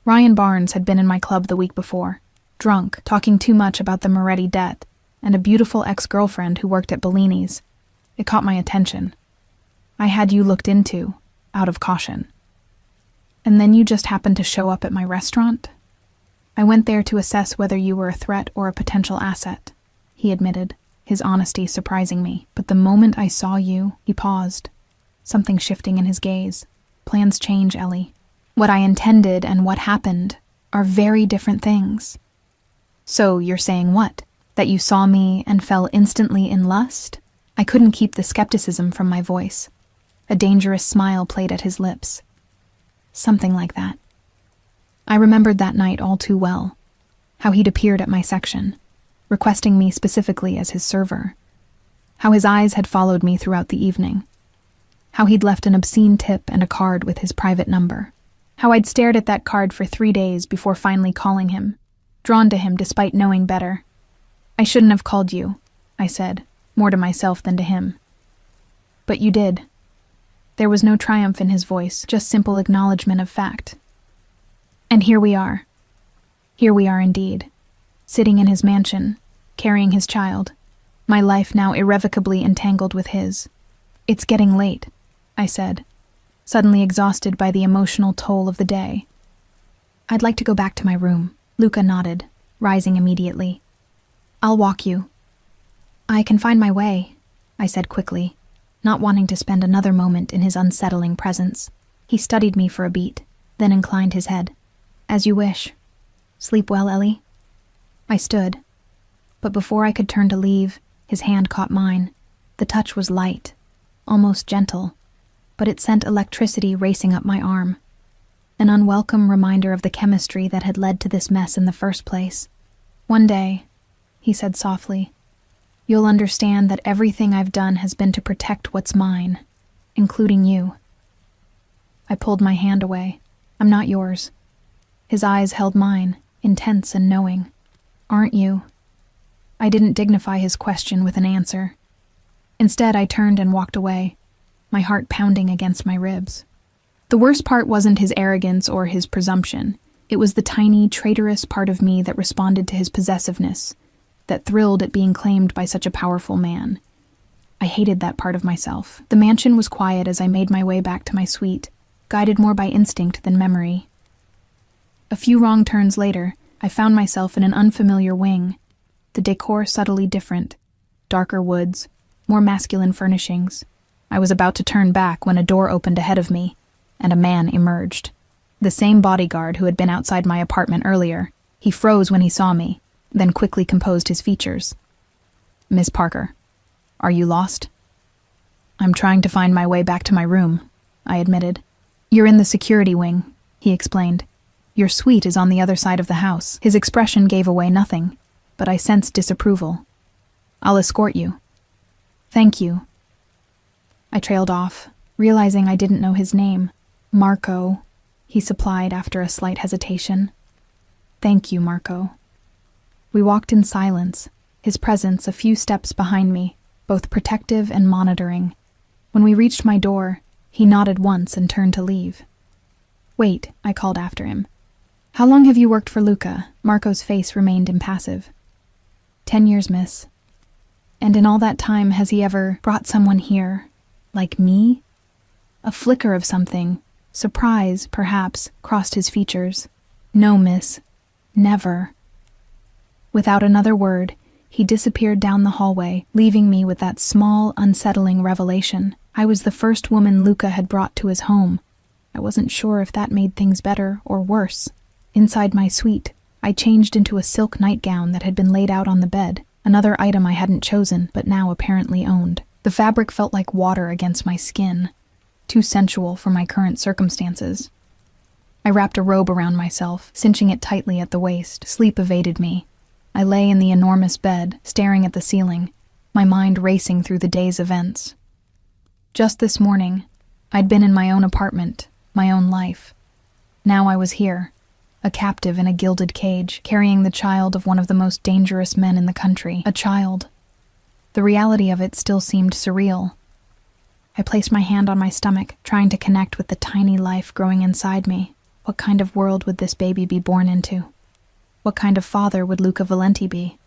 Speaker 1: Ryan Barnes had been in my club the week before, drunk, talking too much about the Moretti debt, and a beautiful ex-girlfriend who worked at Bellini's. It caught my attention. I had you looked into, out of caution. And then you just happened to show up at my restaurant? I went there to assess whether you were a threat or a potential asset, he admitted, his honesty surprising me. But the moment I saw you, he paused, something shifting in his gaze. Plans change, Ellie. What I intended and what happened are very different things. So you're saying what? That you saw me and fell instantly in lust? I couldn't keep the skepticism from my voice. A dangerous smile played at his lips. Something like that. I remembered that night all too well, how he'd appeared at my section, requesting me specifically as his server, how his eyes had followed me throughout the evening, how he'd left an obscene tip and a card with his private number, how I'd stared at that card for 3 days before finally calling him, drawn to him despite knowing better. "I shouldn't have called you," I said, more to myself than to him. "But you did." There was no triumph in his voice, just simple acknowledgement of fact. And here we are. Here we are indeed, sitting in his mansion, carrying his child, my life now irrevocably entangled with his. "It's getting late," I said, suddenly exhausted by the emotional toll of the day. "I'd like to go back to my room." Luca nodded, rising immediately. "I'll walk you." "I can find my way," I said quickly, not wanting to spend another moment in his unsettling presence. He studied me for a beat, then inclined his head. "As you wish. Sleep well, Ellie." I stood, but before I could turn to leave, his hand caught mine. The touch was light, almost gentle, but it sent electricity racing up my arm. An unwelcome reminder of the chemistry that had led to this mess in the first place. "One day," he said softly, "you'll understand that everything I've done has been to protect what's mine, including you." I pulled my hand away. "I'm not yours." His eyes held mine, intense and knowing. "Aren't you?" I didn't dignify his question with an answer. Instead, I turned and walked away, my heart pounding against my ribs. The worst part wasn't his arrogance or his presumption. It was the tiny, traitorous part of me that responded to his possessiveness, that thrilled at being claimed by such a powerful man. I hated that part of myself. The mansion was quiet as I made my way back to my suite, guided more by instinct than memory. A few wrong turns later, I found myself in an unfamiliar wing, the decor subtly different, darker woods, more masculine furnishings. I was about to turn back when a door opened ahead of me, and a man emerged. The same bodyguard who had been outside my apartment earlier. He froze when he saw me, then quickly composed his features. "Miss Parker, are you lost?" "I'm trying to find my way back to my room," I admitted. "You're in the security wing," he explained. "Your suite is on the other side of the house." His expression gave away nothing, but I sensed disapproval. "I'll escort you." "Thank you." I trailed off, realizing I didn't know his name. "Marco," he supplied after a slight hesitation. "Thank you, Marco." We walked in silence, his presence a few steps behind me, both protective and monitoring. When we reached my door, he nodded once and turned to leave. "Wait," I called after him. "How long have you worked for Luca?" Marco's face remained impassive. 10 years, miss." "And in all that time, has he ever brought someone here, like me?" A flicker of something, surprise, perhaps, crossed his features. "No, miss. Never." Without another word, he disappeared down the hallway, leaving me with that small, unsettling revelation. I was the first woman Luca had brought to his home. I wasn't sure if that made things better or worse. Inside my suite, I changed into a silk nightgown that had been laid out on the bed, another item I hadn't chosen but now apparently owned. The fabric felt like water against my skin, too sensual for my current circumstances. I wrapped a robe around myself, cinching it tightly at the waist. Sleep evaded me. I lay in the enormous bed, staring at the ceiling, my mind racing through the day's events. Just this morning, I'd been in my own apartment, my own life. Now I was here, a captive in a gilded cage, carrying the child of one of the most dangerous men in the country. A child. The reality of it still seemed surreal. I placed my hand on my stomach, trying to connect with the tiny life growing inside me. What kind of world would this baby be born into? What kind of father would Luca Valenti be?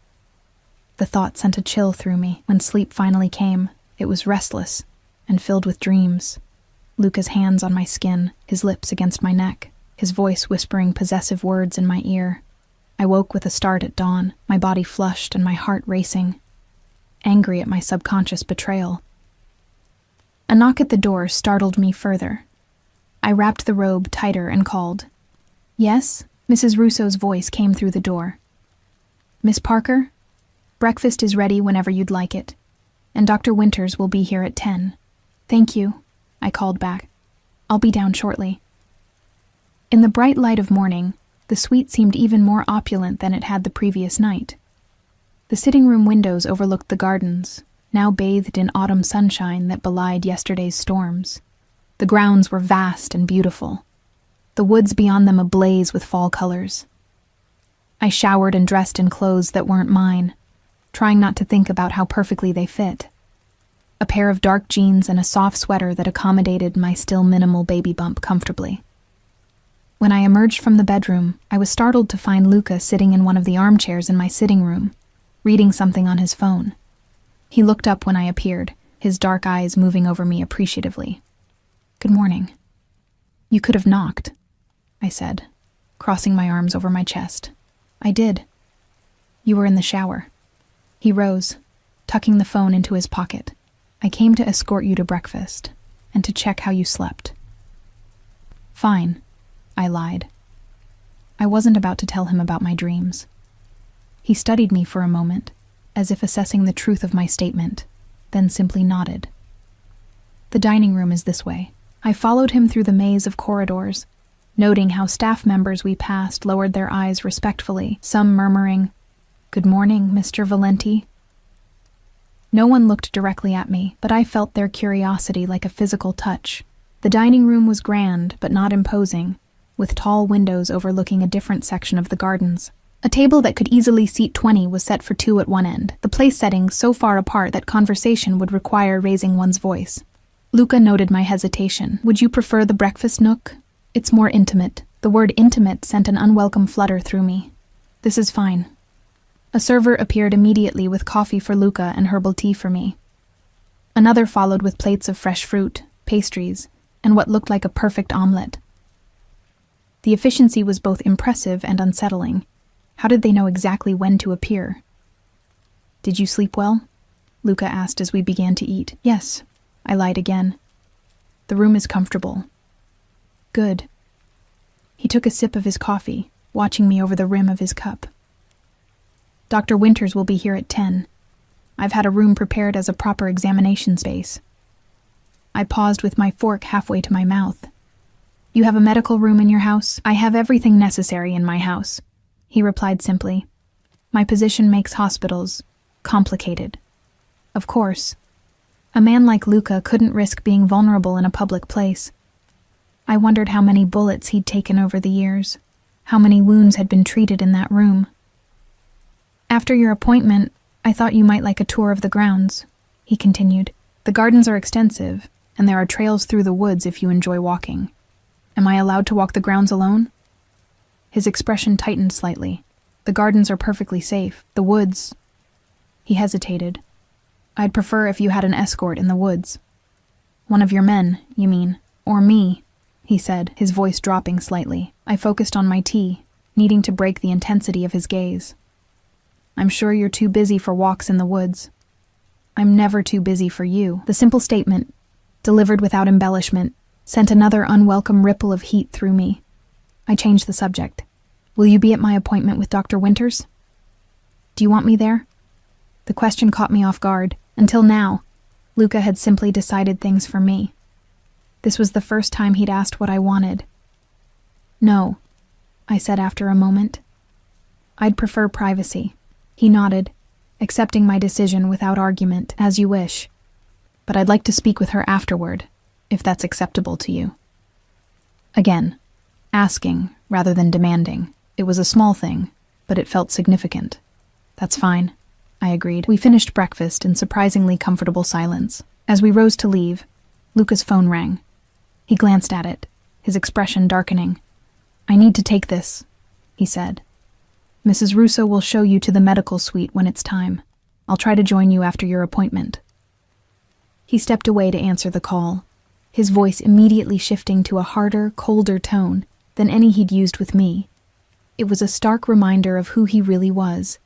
Speaker 1: The thought sent a chill through me. When sleep finally came, it was restless and filled with dreams. Luca's hands on my skin, his lips against my neck, his voice whispering possessive words in my ear. I woke with a start at dawn, my body flushed and my heart racing, angry at my subconscious betrayal. A knock at the door startled me further. I wrapped the robe tighter and called. "Yes?" Mrs. Russo's voice came through the door. "Miss Parker? Breakfast is ready whenever you'd like it, and Dr. Winters will be here at 10. "Thank you," I called back. "I'll be down shortly." In the bright light of morning, The suite seemed even more opulent than it had the previous night. The sitting room windows overlooked the gardens, now bathed in autumn sunshine that belied yesterday's storms. The grounds were vast and beautiful, the woods beyond them ablaze with fall colors. I showered and dressed in clothes that weren't mine, trying not to think about how perfectly they fit. A pair of dark jeans and a soft sweater that accommodated my still minimal baby bump comfortably. When I emerged from the bedroom, I was startled to find Luca sitting in one of the armchairs in my sitting room, reading something on his phone. He looked up when I appeared, his dark eyes moving over me appreciatively. "Good morning." "You could have knocked," I said, crossing my arms over my chest. "I did." "You were in the shower." He rose, tucking the phone into his pocket. "I came to escort you to breakfast, and to check how you slept." "Fine," I lied. I wasn't about to tell him about my dreams. He studied me for a moment, as if assessing the truth of my statement, then simply nodded. "The dining room is this way." I followed him through the maze of corridors, noting how staff members we passed lowered their eyes respectfully, some murmuring, "Good morning, Mr. Valenti." No one looked directly at me, but I felt their curiosity like a physical touch. The dining room was grand, but not imposing, with tall windows overlooking a different section of the gardens. A table that could easily seat 20 was set for 2 at one end, the place settings so far apart that conversation would require raising one's voice. Luca noted my hesitation. "Would you prefer the breakfast nook? It's more intimate." The word intimate sent an unwelcome flutter through me. "This is fine." A server appeared immediately with coffee for Luca and herbal tea for me. Another followed with plates of fresh fruit, pastries, and what looked like a perfect omelet. The efficiency was both impressive and unsettling. How did they know exactly when to appear? "Did you sleep well?" Luca asked as we began to eat. "Yes," I lied again. "The room is comfortable." "Good." He took a sip of his coffee, watching me over the rim of his cup. "Dr. Winters will be here at 10. I've had a room prepared as a proper examination space." I paused with my fork halfway to my mouth. "You have a medical room in your house?" "I have everything necessary in my house," he replied simply. "My position makes hospitals complicated." Of course. A man like Luca couldn't risk being vulnerable in a public place. I wondered how many bullets he'd taken over the years, how many wounds had been treated in that room. "After your appointment, I thought you might like a tour of the grounds," he continued. "The gardens are extensive, and there are trails through the woods if you enjoy walking. Am I allowed to walk the grounds alone?" His expression tightened slightly. "The gardens are perfectly safe. The woods..." He hesitated. "I'd prefer if you had an escort in the woods." "One of your men, you mean? Or me?" he said, his voice dropping slightly. I focused on my tea, needing to break the intensity of his gaze. "I'm sure you're too busy for walks in the woods." "I'm never too busy for you." The simple statement, delivered without embellishment, sent another unwelcome ripple of heat through me. I changed the subject. "Will you be at my appointment with Dr. Winters?" "Do you want me there?" The question caught me off guard. Until now, Luca had simply decided things for me. This was the first time he'd asked what I wanted. "No," I said after a moment. "I'd prefer privacy." He nodded, accepting my decision without argument. "As you wish. But I'd like to speak with her afterward, if that's acceptable to you." Again, asking rather than demanding. It was a small thing, but it felt significant. "That's fine," I agreed. We finished breakfast in surprisingly comfortable silence. As we rose to leave, Luca's phone rang. He glanced at it, his expression darkening. "I need to take this," he said. "Mrs. Russo will show you to the medical suite when it's time. I'll try to join you after your appointment." He stepped away to answer the call, his voice immediately shifting to a harder, colder tone than any he'd used with me. It was a stark reminder of who he really was,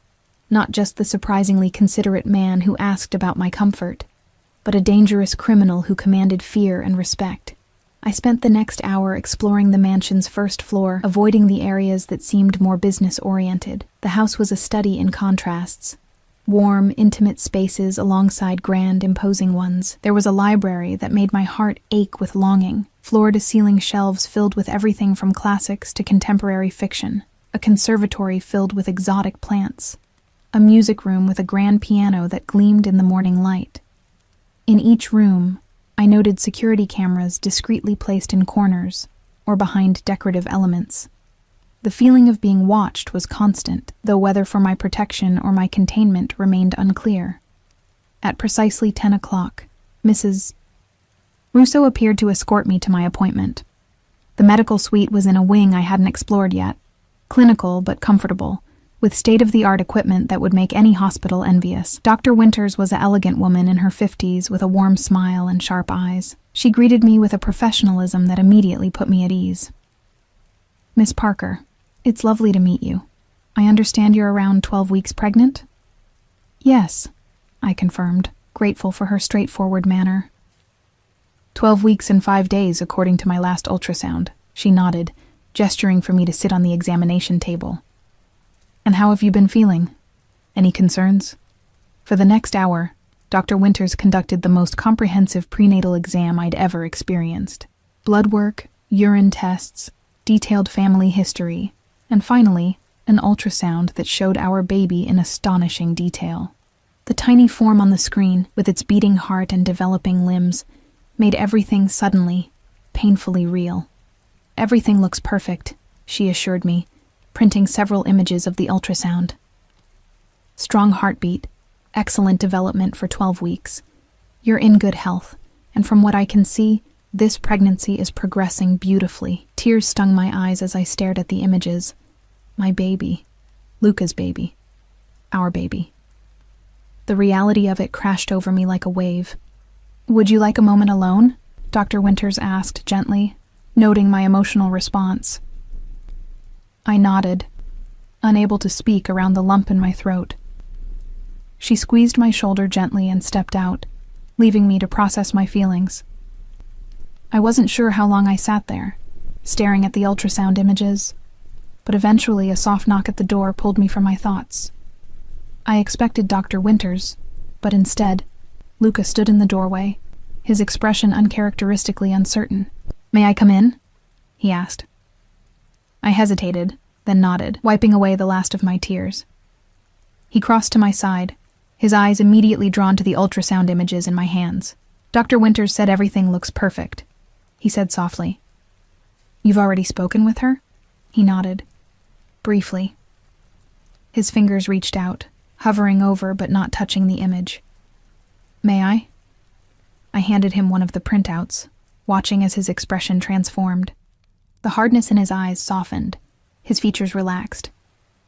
Speaker 1: not just the surprisingly considerate man who asked about my comfort, but a dangerous criminal who commanded fear and respect. I spent the next hour exploring the mansion's first floor, avoiding the areas that seemed more business-oriented. The house was a study in contrasts. Warm, intimate spaces alongside grand, imposing ones. There was a library that made my heart ache with longing, floor-to-ceiling shelves filled with everything from classics to contemporary fiction. a conservatory filled with exotic plants, a music room with a grand piano that gleamed in the morning light. In each room, I noted security cameras discreetly placed in corners or behind decorative elements. The feeling of being watched was constant, though whether for my protection or my containment remained unclear. At precisely 10 o'clock, Mrs. Russo appeared to escort me to my appointment. The medical suite was in a wing I hadn't explored yet, clinical but comfortable, with state-of-the-art equipment that would make any hospital envious. Dr. Winters was an elegant woman in her 50s with a warm smile and sharp eyes. She greeted me with a professionalism that immediately put me at ease. "Miss Parker, it's lovely to meet you. I understand you're around 12 weeks pregnant?" "Yes," I confirmed, grateful for her straightforward manner. 12 weeks and 5 days, according to my last ultrasound," she nodded, gesturing for me to sit on the examination table. "And how have you been feeling? Any concerns?" For the next hour, Dr. Winters conducted the most comprehensive prenatal exam I'd ever experienced. Blood work, urine tests, detailed family history, and finally, an ultrasound that showed our baby in astonishing detail. The tiny form on the screen, with its beating heart and developing limbs, made everything suddenly, painfully real. "Everything looks perfect," she assured me, printing several images of the ultrasound. "Strong heartbeat, excellent development for 12 weeks. You're in good health, and from what I can see, this pregnancy is progressing beautifully." Tears stung my eyes as I stared at the images. My baby. Luca's baby. Our baby. The reality of it crashed over me like a wave. "Would you like a moment alone?" Dr. Winters asked gently, noting my emotional response. I nodded, unable to speak around the lump in my throat. She squeezed my shoulder gently and stepped out, leaving me to process my feelings. I wasn't sure how long I sat there, staring at the ultrasound images, but eventually a soft knock at the door pulled me from my thoughts. I expected Dr. Winters, but instead, Luca stood in the doorway, his expression uncharacteristically uncertain. "May I come in?" he asked. I hesitated, then nodded, wiping away the last of my tears. He crossed to my side, his eyes immediately drawn to the ultrasound images in my hands. "Dr. Winters said everything looks perfect," he said softly. "You've already spoken with her?" He nodded. Briefly. His fingers reached out, hovering over but not touching the image. "May I?" I handed him one of the printouts, watching as his expression transformed. The hardness in his eyes softened, his features relaxed,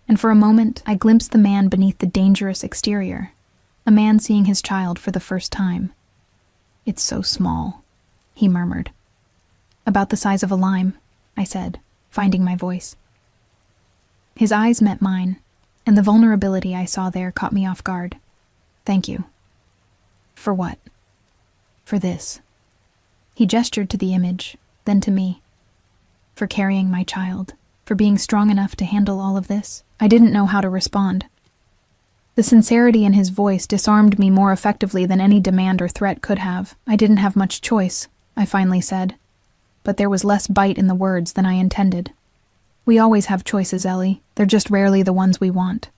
Speaker 1: and for a moment I glimpsed the man beneath the dangerous exterior, a man seeing his child for the first time. "It's so small," he murmured. "About the size of a lime," I said, finding my voice. His eyes met mine, and the vulnerability I saw there caught me off guard. "Thank you." "For what?" "For this." He gestured to the image, then to me. "For carrying my child, for being strong enough to handle all of this." I didn't know how to respond. The sincerity in his voice disarmed me more effectively than any demand or threat could have. "I didn't have much choice," I finally said, but there was less bite in the words than I intended. "We always have choices, Ellie. They're just rarely the ones we want."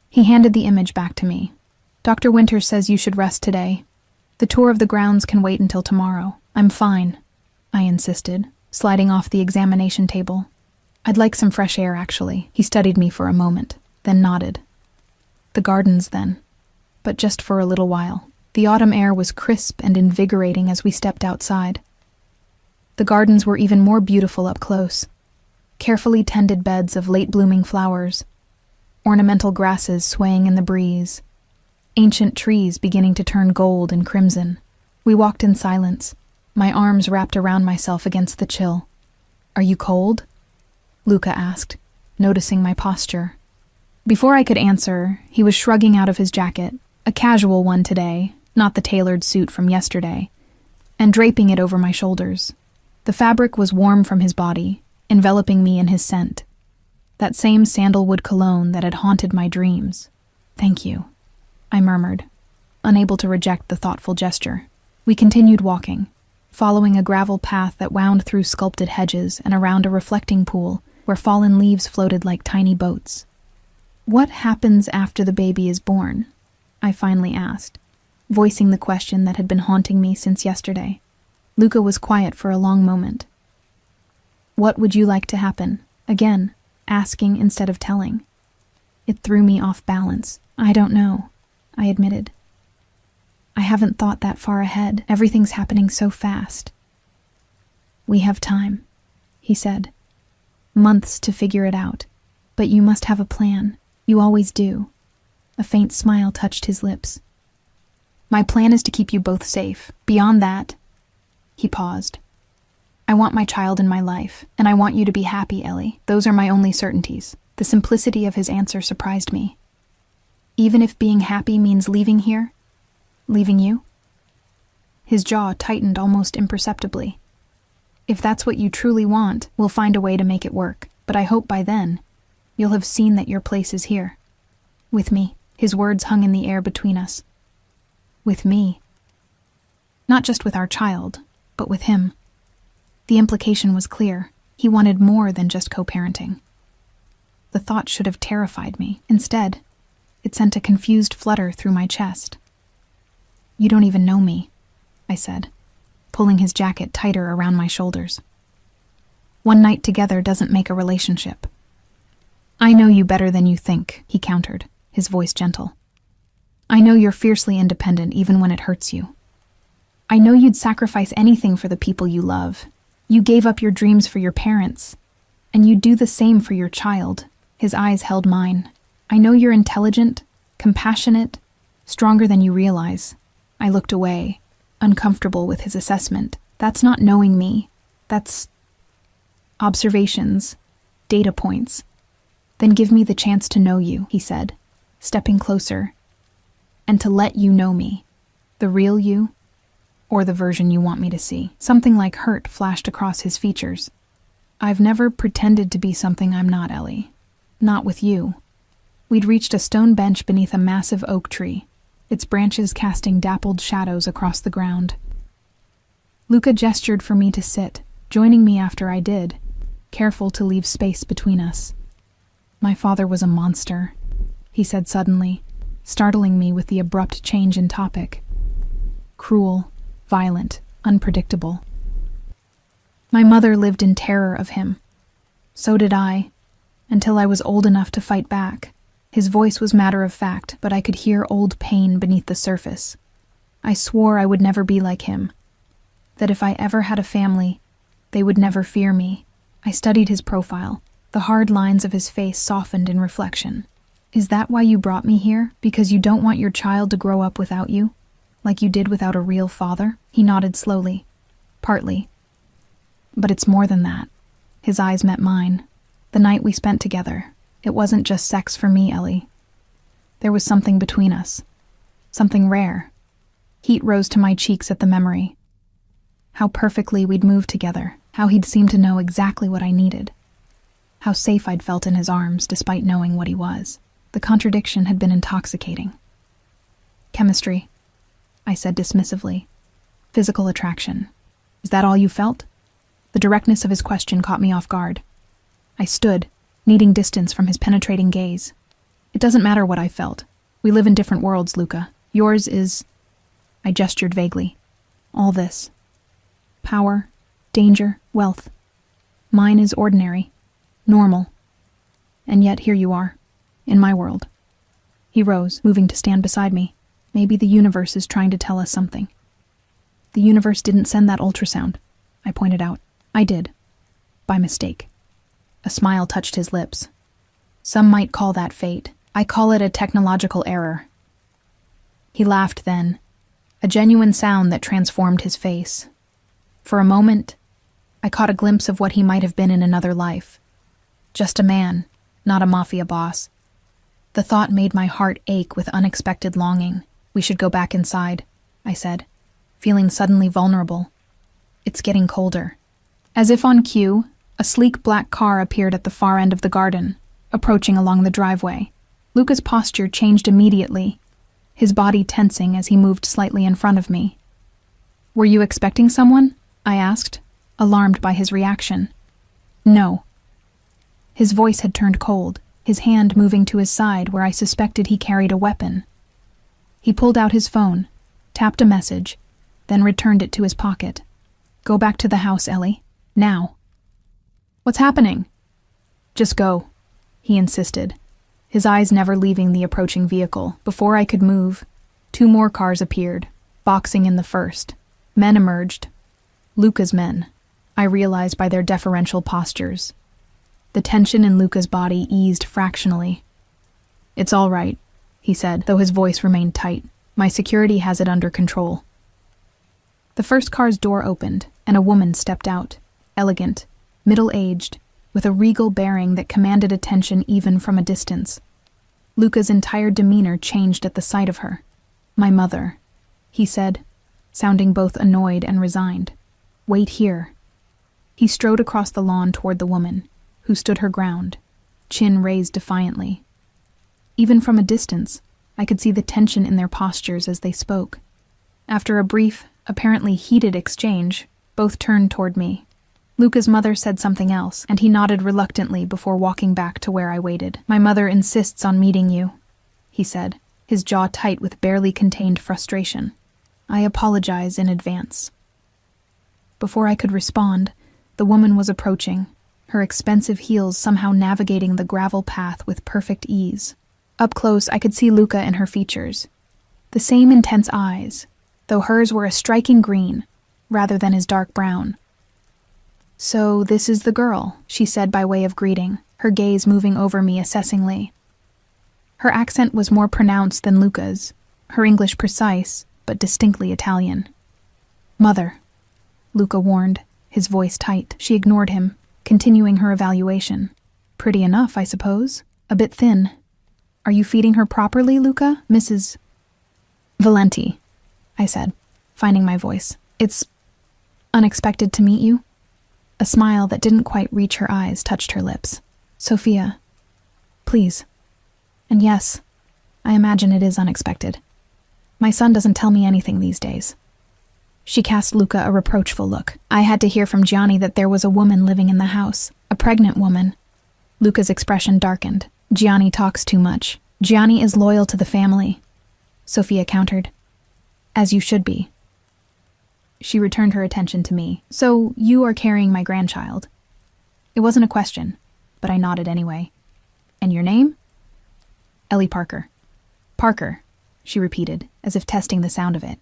Speaker 1: He handed the image back to me. "Dr. Winters says you should rest today. The tour of the grounds can wait until tomorrow." "I'm fine," I insisted, sliding off the examination table. "I'd like some fresh air, actually." He studied me for a moment, then nodded. "The gardens, then. But just for a little while." The autumn air was crisp and invigorating as we stepped outside. The gardens were even more beautiful up close. Carefully tended beds of late-blooming flowers, ornamental grasses swaying in the breeze, ancient trees beginning to turn gold and crimson. We walked in silence, my arms wrapped around myself against the chill. "Are you cold?" Luca asked, noticing my posture. Before I could answer, he was shrugging out of his jacket, a casual one today, not the tailored suit from yesterday, and draping it over my shoulders. The fabric was warm from his body, enveloping me in his scent, that same sandalwood cologne that had haunted my dreams. "Thank you," I murmured, unable to reject the thoughtful gesture. We continued walking, following a gravel path that wound through sculpted hedges and around a reflecting pool where fallen leaves floated like tiny boats. "What happens after the baby is born?" I finally asked, voicing the question that had been haunting me since yesterday. Luca was quiet for a long moment. "What would you like to happen?" Again, asking instead of telling. It threw me off balance. "I don't know," I admitted. "I haven't thought that far ahead. Everything's happening so fast." "We have time," he said. "Months to figure it out. But you must have a plan. You always do." A faint smile touched his lips. "My plan is to keep you both safe. Beyond that..." He paused. "I want my child in my life, and I want you to be happy, Ellie. Those are my only certainties." The simplicity of his answer surprised me. "Even if being happy means leaving here? Leaving you?" His jaw tightened almost imperceptibly. "If that's what you truly want, we'll find a way to make it work. But I hope by then, you'll have seen that your place is here. With me." His words hung in the air between us. With me. Not just with our child, but with him. The implication was clear. He wanted more than just co-parenting. The thought should have terrified me. Instead, it sent a confused flutter through my chest. "You don't even know me," I said, pulling his jacket tighter around my shoulders. "One night together doesn't make a relationship." "I know you better than you think," he countered, his voice gentle. "I know you're fiercely independent even when it hurts you. I know you'd sacrifice anything for the people you love. You gave up your dreams for your parents, and you'd do the same for your child." His eyes held mine. "I know you're intelligent, compassionate, stronger than you realize." I looked away, uncomfortable with his assessment. "That's not knowing me. That's observations, data points." "Then give me the chance to know you," he said, stepping closer, "and to let you know me. The real you, or the version you want me to see." Something like hurt flashed across his features. "I've never pretended to be something I'm not, Ellie. Not with you." We'd reached a stone bench beneath a massive oak tree, its branches casting dappled shadows across the ground. Luca gestured for me to sit, joining me after I did, careful to leave space between us. "My father was a monster," he said suddenly, startling me with the abrupt change in topic. "Cruel, violent, unpredictable. My mother lived in terror of him. So did I, until I was old enough to fight back." His voice was matter of fact, but I could hear old pain beneath the surface. I swore I would never be like him, that if I ever had a family, they would never fear me. I studied his profile. The hard lines of his face softened in reflection. "Is that why you brought me here? Because you don't want your child to grow up without you? Like you did without a real father?" He nodded slowly. "Partly. But it's more than that." His eyes met mine. "The night we spent together, it wasn't just sex for me, Ellie. There was something between us. Something rare." Heat rose to my cheeks at the memory. How perfectly we'd moved together. How he'd seemed to know exactly what I needed. How safe I'd felt in his arms despite knowing what he was. The contradiction had been intoxicating. "Chemistry," I said dismissively. "Physical attraction. Is that all you felt?" The directness of his question caught me off guard. I stood, needing distance from his penetrating gaze. "It doesn't matter what I felt. We live in different worlds, Luca. Yours is..." I gestured vaguely. "All this. Power, danger, wealth. Mine is ordinary, normal. And yet here you are, in my world." He rose, moving to stand beside me. "Maybe the universe is trying to tell us something." "The universe didn't send that ultrasound," I pointed out. "I did. By mistake." A smile touched his lips. "Some might call that fate. I call it a technological error." He laughed then, a genuine sound that transformed his face. For a moment, I caught a glimpse of what he might have been in another life. Just a man, not a mafia boss. The thought made my heart ache with unexpected longing. "We should go back inside," I said, feeling suddenly vulnerable. "It's getting colder." As if on cue, a sleek black car appeared at the far end of the garden, approaching along the driveway. Luca's posture changed immediately, his body tensing as he moved slightly in front of me. "Were you expecting someone?" I asked, alarmed by his reaction. "No." His voice had turned cold, his hand moving to his side where I suspected he carried a weapon. He pulled out his phone, tapped a message, then returned it to his pocket. "Go back to the house, Ellie. Now." "What's happening?" "Just go," he insisted, his eyes never leaving the approaching vehicle. Before I could move, 2 more cars appeared, boxing in the first. Men emerged. Luca's men, I realized by their deferential postures. The tension in Luca's body eased fractionally. "It's all right," he said, though his voice remained tight. "My security has it under control." The first car's door opened, and a woman stepped out, elegant, middle-aged, with a regal bearing that commanded attention even from a distance. Luca's entire demeanor changed at the sight of her. "My mother," he said, sounding both annoyed and resigned. "Wait here." He strode across the lawn toward the woman, who stood her ground, chin raised defiantly. Even from a distance, I could see the tension in their postures as they spoke. After a brief, apparently heated exchange, both turned toward me. Luca's mother said something else, and he nodded reluctantly before walking back to where I waited. "My mother insists on meeting you," he said, his jaw tight with barely contained frustration. "I apologize in advance." Before I could respond, the woman was approaching, her expensive heels somehow navigating the gravel path with perfect ease. Up close, I could see Luca and her features. The same intense eyes, though hers were a striking green, rather than his dark brown. "So this is the girl," she said by way of greeting, her gaze moving over me assessingly. Her accent was more pronounced than Luca's, her English precise, but distinctly Italian. "Mother," Luca warned, his voice tight. She ignored him, continuing her evaluation. "Pretty enough, I suppose. A bit thin. Are you feeding her properly, Luca, Mrs. Valenti?" I said, finding my voice. "It's unexpected to meet you." A smile that didn't quite reach her eyes touched her lips. "Sophia, please. And yes, I imagine it is unexpected. My son doesn't tell me anything these days." She cast Luca a reproachful look. "I had to hear from Gianni that there was a woman living in the house, a pregnant woman." Luca's expression darkened. "Gianni talks too much. Gianni is loyal to the family," Sophia countered. "As you should be." She returned her attention to me. "So you are carrying my grandchild?" It wasn't a question, but I nodded anyway. "And your name?" "Ellie Parker." "Parker," she repeated, as if testing the sound of it.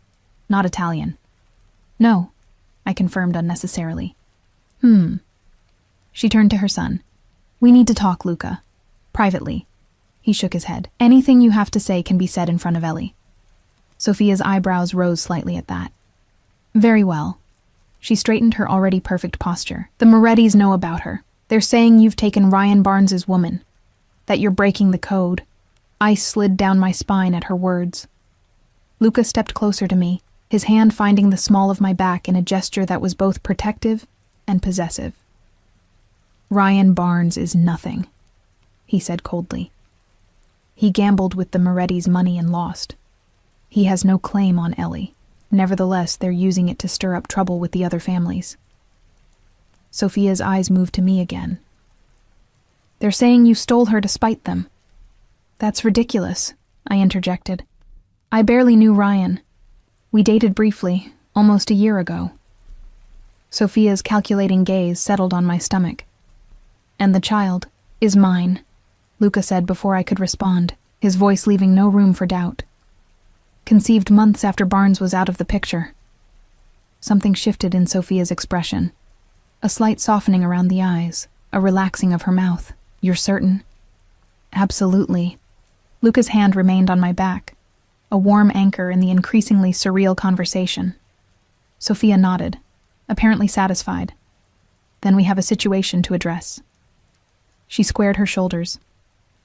Speaker 1: "Not Italian." "No," I confirmed unnecessarily. She turned to her son. "We need to talk, Luca. Privately." He shook his head. "Anything you have to say can be said in front of Ellie." Sophia's eyebrows rose slightly at that. "Very well." She straightened her already perfect posture. "The Morettis know about her. They're saying you've taken Ryan Barnes's woman, that you're breaking the code." Ice slid down my spine at her words. Luca stepped closer to me, his hand finding the small of my back in a gesture that was both protective and possessive. "Ryan Barnes is nothing," he said coldly. "He gambled with the Moretti's money and lost. He has no claim on Ellie. Nevertheless, they're using it to stir up trouble with the other families." Sophia's eyes moved to me again. "They're saying you stole her to spite them." "That's ridiculous," I interjected. "I barely knew Ryan. We dated briefly, almost a year ago." Sophia's calculating gaze settled on my stomach. "And the child is mine," Luca said before I could respond, his voice leaving no room for doubt. "Conceived months after Barnes was out of the picture." Something shifted in Sophia's expression. A slight softening around the eyes, a relaxing of her mouth. "You're certain?" "Absolutely." Luca's hand remained on my back, a warm anchor in the increasingly surreal conversation. Sophia nodded, apparently satisfied. "Then we have a situation to address." She squared her shoulders.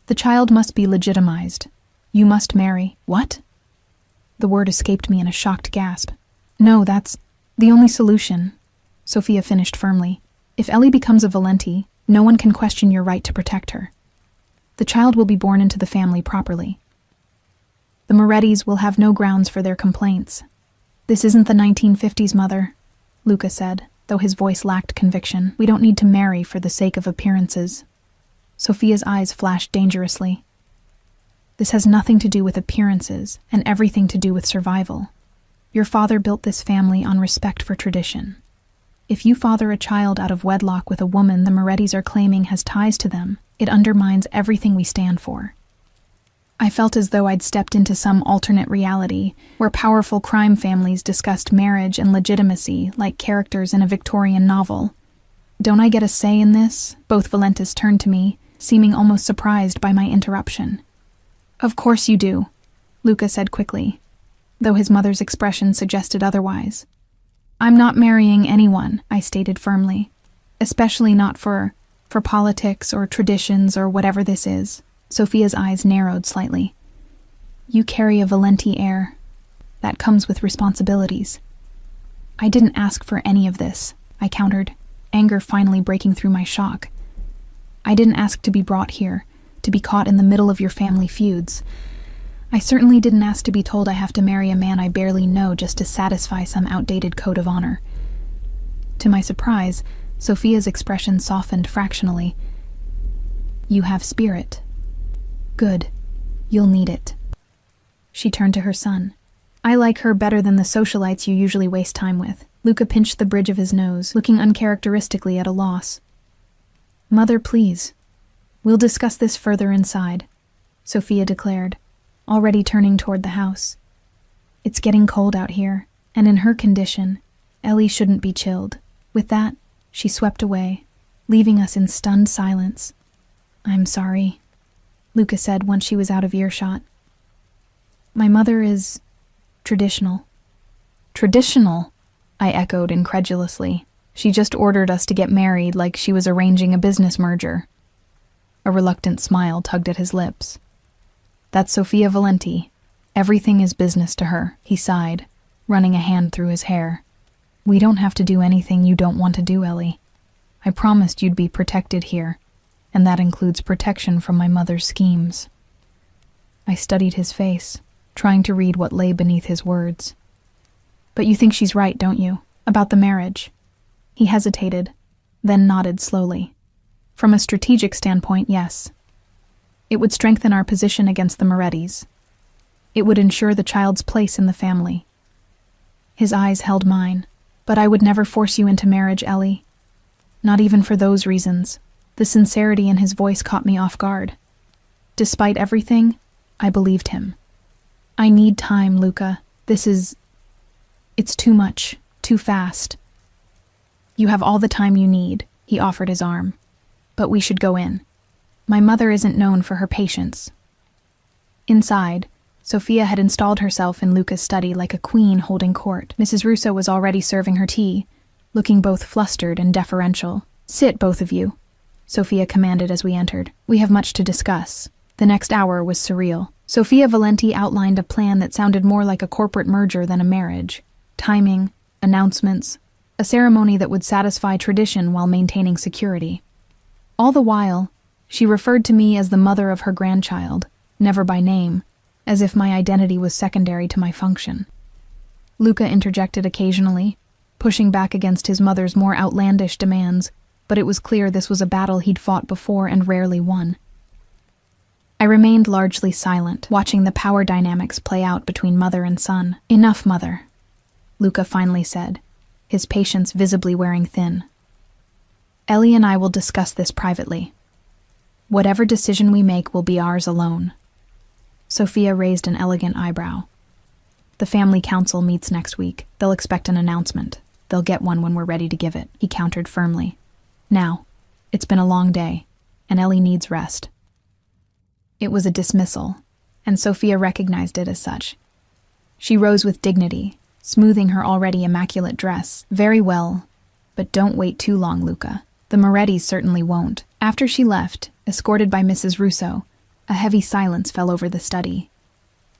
Speaker 1: "The child must be legitimized. You must marry." "What?" The word escaped me in a shocked gasp. "No, that's the only solution," Sophia finished firmly. "If Ellie becomes a Valenti, no one can question your right to protect her. The child will be born into the family properly. The Morettis will have no grounds for their complaints. This isn't the 1950s, Mother," Luca said, though his voice lacked conviction. "We don't need to marry for the sake of appearances." Sophia's eyes flashed dangerously. This has nothing to do with appearances and everything to do with survival. Your father built this family on respect for tradition. If you father a child out of wedlock with a woman the Morettis are claiming has ties to them, it undermines everything we stand for. I felt as though I'd stepped into some alternate reality where powerful crime families discussed marriage and legitimacy like characters in a Victorian novel. Don't I get a say in this? Both Valentis turned to me, seeming almost surprised by my interruption. Of course you do, Luca said quickly, though his mother's expression suggested otherwise. I'm not marrying anyone, I stated firmly, especially not for politics or traditions or whatever this is. Sophia's eyes narrowed slightly. You carry a Valenti air. That comes with responsibilities. I didn't ask for any of this, I countered, anger finally breaking through my shock. I didn't ask to be brought here, to be caught in the middle of your family feuds. I certainly didn't ask to be told I have to marry a man I barely know just to satisfy some outdated code of honor. To my surprise, Sophia's expression softened fractionally. You have spirit. Good. You'll need it. She turned to her son. I like her better than the socialites you usually waste time with. Luca pinched the bridge of his nose, looking uncharacteristically at a loss. Mother, please. We'll discuss this further inside, Sophia declared, already turning toward the house. It's getting cold out here, and in her condition, Ellie shouldn't be chilled. With that, she swept away, leaving us in stunned silence. I'm sorry, Luca said once she was out of earshot. My mother is traditional. Traditional? I echoed incredulously. She just ordered us to get married like she was arranging a business merger. A reluctant smile tugged at his lips. That's Sophia Valenti. Everything is business to her, he sighed, running a hand through his hair. We don't have to do anything you don't want to do, Ellie. I promised you'd be protected here, and that includes protection from my mother's schemes. I studied his face, trying to read what lay beneath his words. But you think she's right, don't you, about the marriage? He hesitated, then nodded slowly. From a strategic standpoint, yes. It would strengthen our position against the Morettis. It would ensure the child's place in the family. His eyes held mine. But I would never force you into marriage, Ellie. Not even for those reasons. The sincerity in his voice caught me off guard. Despite everything, I believed him. I need time, Luca. It's too much, too fast. You have all the time you need, he offered his arm. But we should go in. My mother isn't known for her patience. Inside, Sophia had installed herself in Luca's study like a queen holding court. Mrs. Russo was already serving her tea, looking both flustered and deferential. Sit, both of you, Sophia commanded as we entered. We have much to discuss. The next hour was surreal. Sophia Valenti outlined a plan that sounded more like a corporate merger than a marriage. Timing, announcements, a ceremony that would satisfy tradition while maintaining security. All the while, she referred to me as the mother of her grandchild, never by name, as if my identity was secondary to my function. Luca interjected occasionally, pushing back against his mother's more outlandish demands, but it was clear this was a battle he'd fought before and rarely won. I remained largely silent, watching the power dynamics play out between mother and son. Enough, mother, Luca finally said, his patience visibly wearing thin. Ellie and I will discuss this privately. Whatever decision we make will be ours alone. Sophia raised an elegant eyebrow. The family council meets next week. They'll expect an announcement. They'll get one when we're ready to give it, he countered firmly. Now, it's been a long day, and Ellie needs rest. It was a dismissal, and Sophia recognized it as such. She rose with dignity, smoothing her already immaculate dress. Very well, but don't wait too long, Luca. The Morettis certainly won't. After she left, escorted by Mrs. Russo, a heavy silence fell over the study.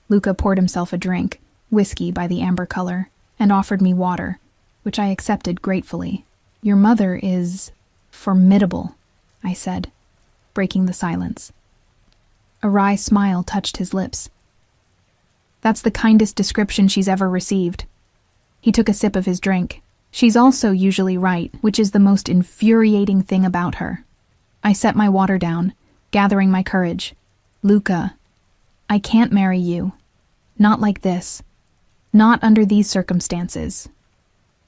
Speaker 1: Luca poured himself a drink, whiskey by the amber color, and offered me water, which I accepted gratefully. Your mother is formidable, I said, breaking the silence. A wry smile touched his lips. That's the kindest description she's ever received. He took a sip of his drink. She's also usually right, which is the most infuriating thing about her. I set my water down, gathering my courage. "Luca, I can't marry you. Not like this. Not under these circumstances."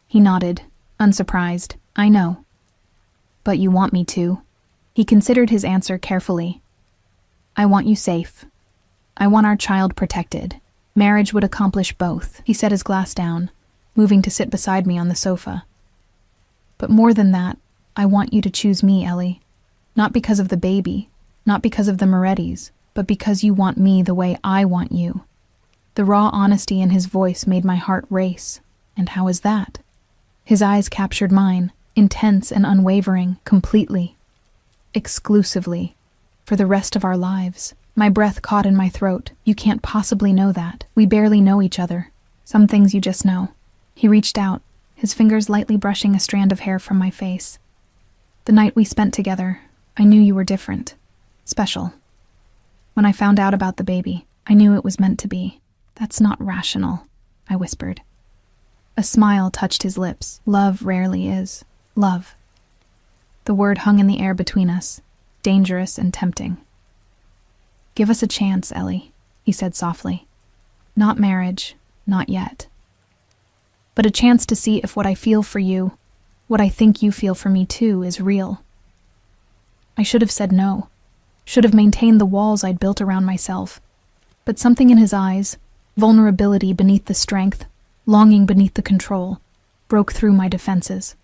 Speaker 1: He nodded, unsurprised. "I know. But you want me to." He considered his answer carefully. "I want you safe. I want our child protected. Marriage would accomplish both." He set his glass down, moving to sit beside me on the sofa. "But more than that, I want you to choose me, Ellie. Not because of the baby, not because of the Morettis, but because you want me the way I want you." The raw honesty in his voice made my heart race. And how is that? His eyes captured mine, intense and unwavering, completely. Exclusively. For the rest of our lives. My breath caught in my throat. "You can't possibly know that. We barely know each other. Some things you just know." He reached out, his fingers lightly brushing a strand of hair from my face. "The night we spent together, I knew you were different. Special. When I found out about the baby, I knew it was meant to be." "That's not rational," I whispered. A smile touched his lips. "Love rarely is. Love." The word hung in the air between us, dangerous and tempting. "Give us a chance, Ellie," he said softly. "Not marriage, not yet. But a chance to see if what I feel for you, what I think you feel for me too, is real." I should have said no, should have maintained the walls I'd built around myself. But something in his eyes, vulnerability beneath the strength, longing beneath the control, broke through my defenses.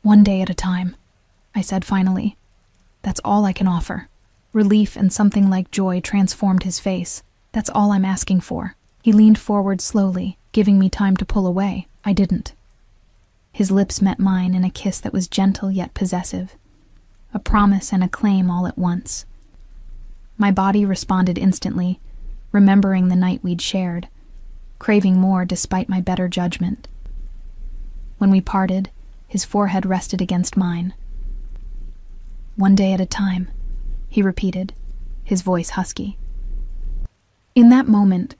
Speaker 1: "One day at a time," I said finally. "That's all I can offer." Relief and something like joy transformed his face. "That's all I'm asking for." He leaned forward slowly, giving me time to pull away. I didn't. His lips met mine in a kiss that was gentle yet possessive. A promise and a claim all at once. My body responded instantly, remembering the night we'd shared, craving more despite my better judgment. When we parted, his forehead rested against mine. "One day at a time," he repeated, his voice husky. In that moment,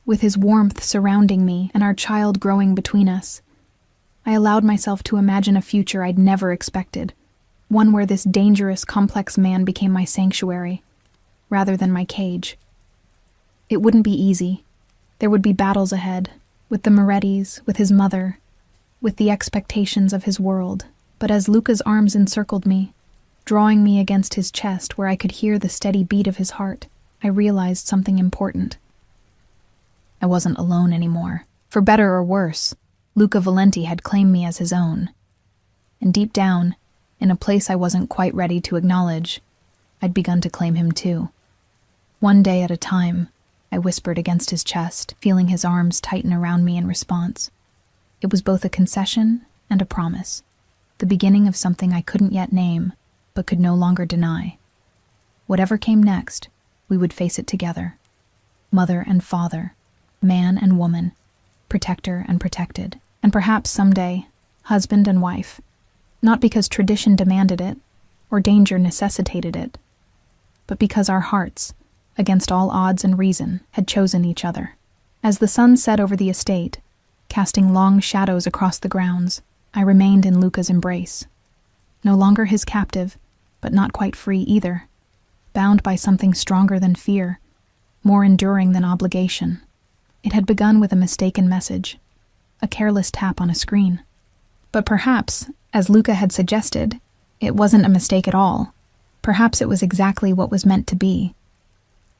Speaker 1: with his warmth surrounding me and our child growing between us, I allowed myself to imagine a future I'd never expected, one where this dangerous, complex man became my sanctuary, rather than my cage. It wouldn't be easy. There would be battles ahead, with the Morettis, with his mother, with the expectations of his world. But as Luca's arms encircled me, drawing me against his chest where I could hear the steady beat of his heart, I realized something important. I wasn't alone anymore. For better or worse, Luca Valenti had claimed me as his own. And deep down, in a place I wasn't quite ready to acknowledge, I'd begun to claim him too. "One day at a time," I whispered against his chest, feeling his arms tighten around me in response. It was both a concession and a promise, the beginning of something I couldn't yet name, but could no longer deny. Whatever came next, we would face it together. Mother and father, man and woman, protector and protected, and perhaps someday, husband and wife, not because tradition demanded it, or danger necessitated it, but because our hearts, against all odds and reason, had chosen each other. As the sun set over the estate, casting long shadows across the grounds, I remained in Luca's embrace. No longer his captive, but not quite free either, bound by something stronger than fear, more enduring than obligation. It had begun with a mistaken message, a careless tap on a screen. But perhaps, as Luca had suggested, it wasn't a mistake at all. Perhaps it was exactly what was meant to be.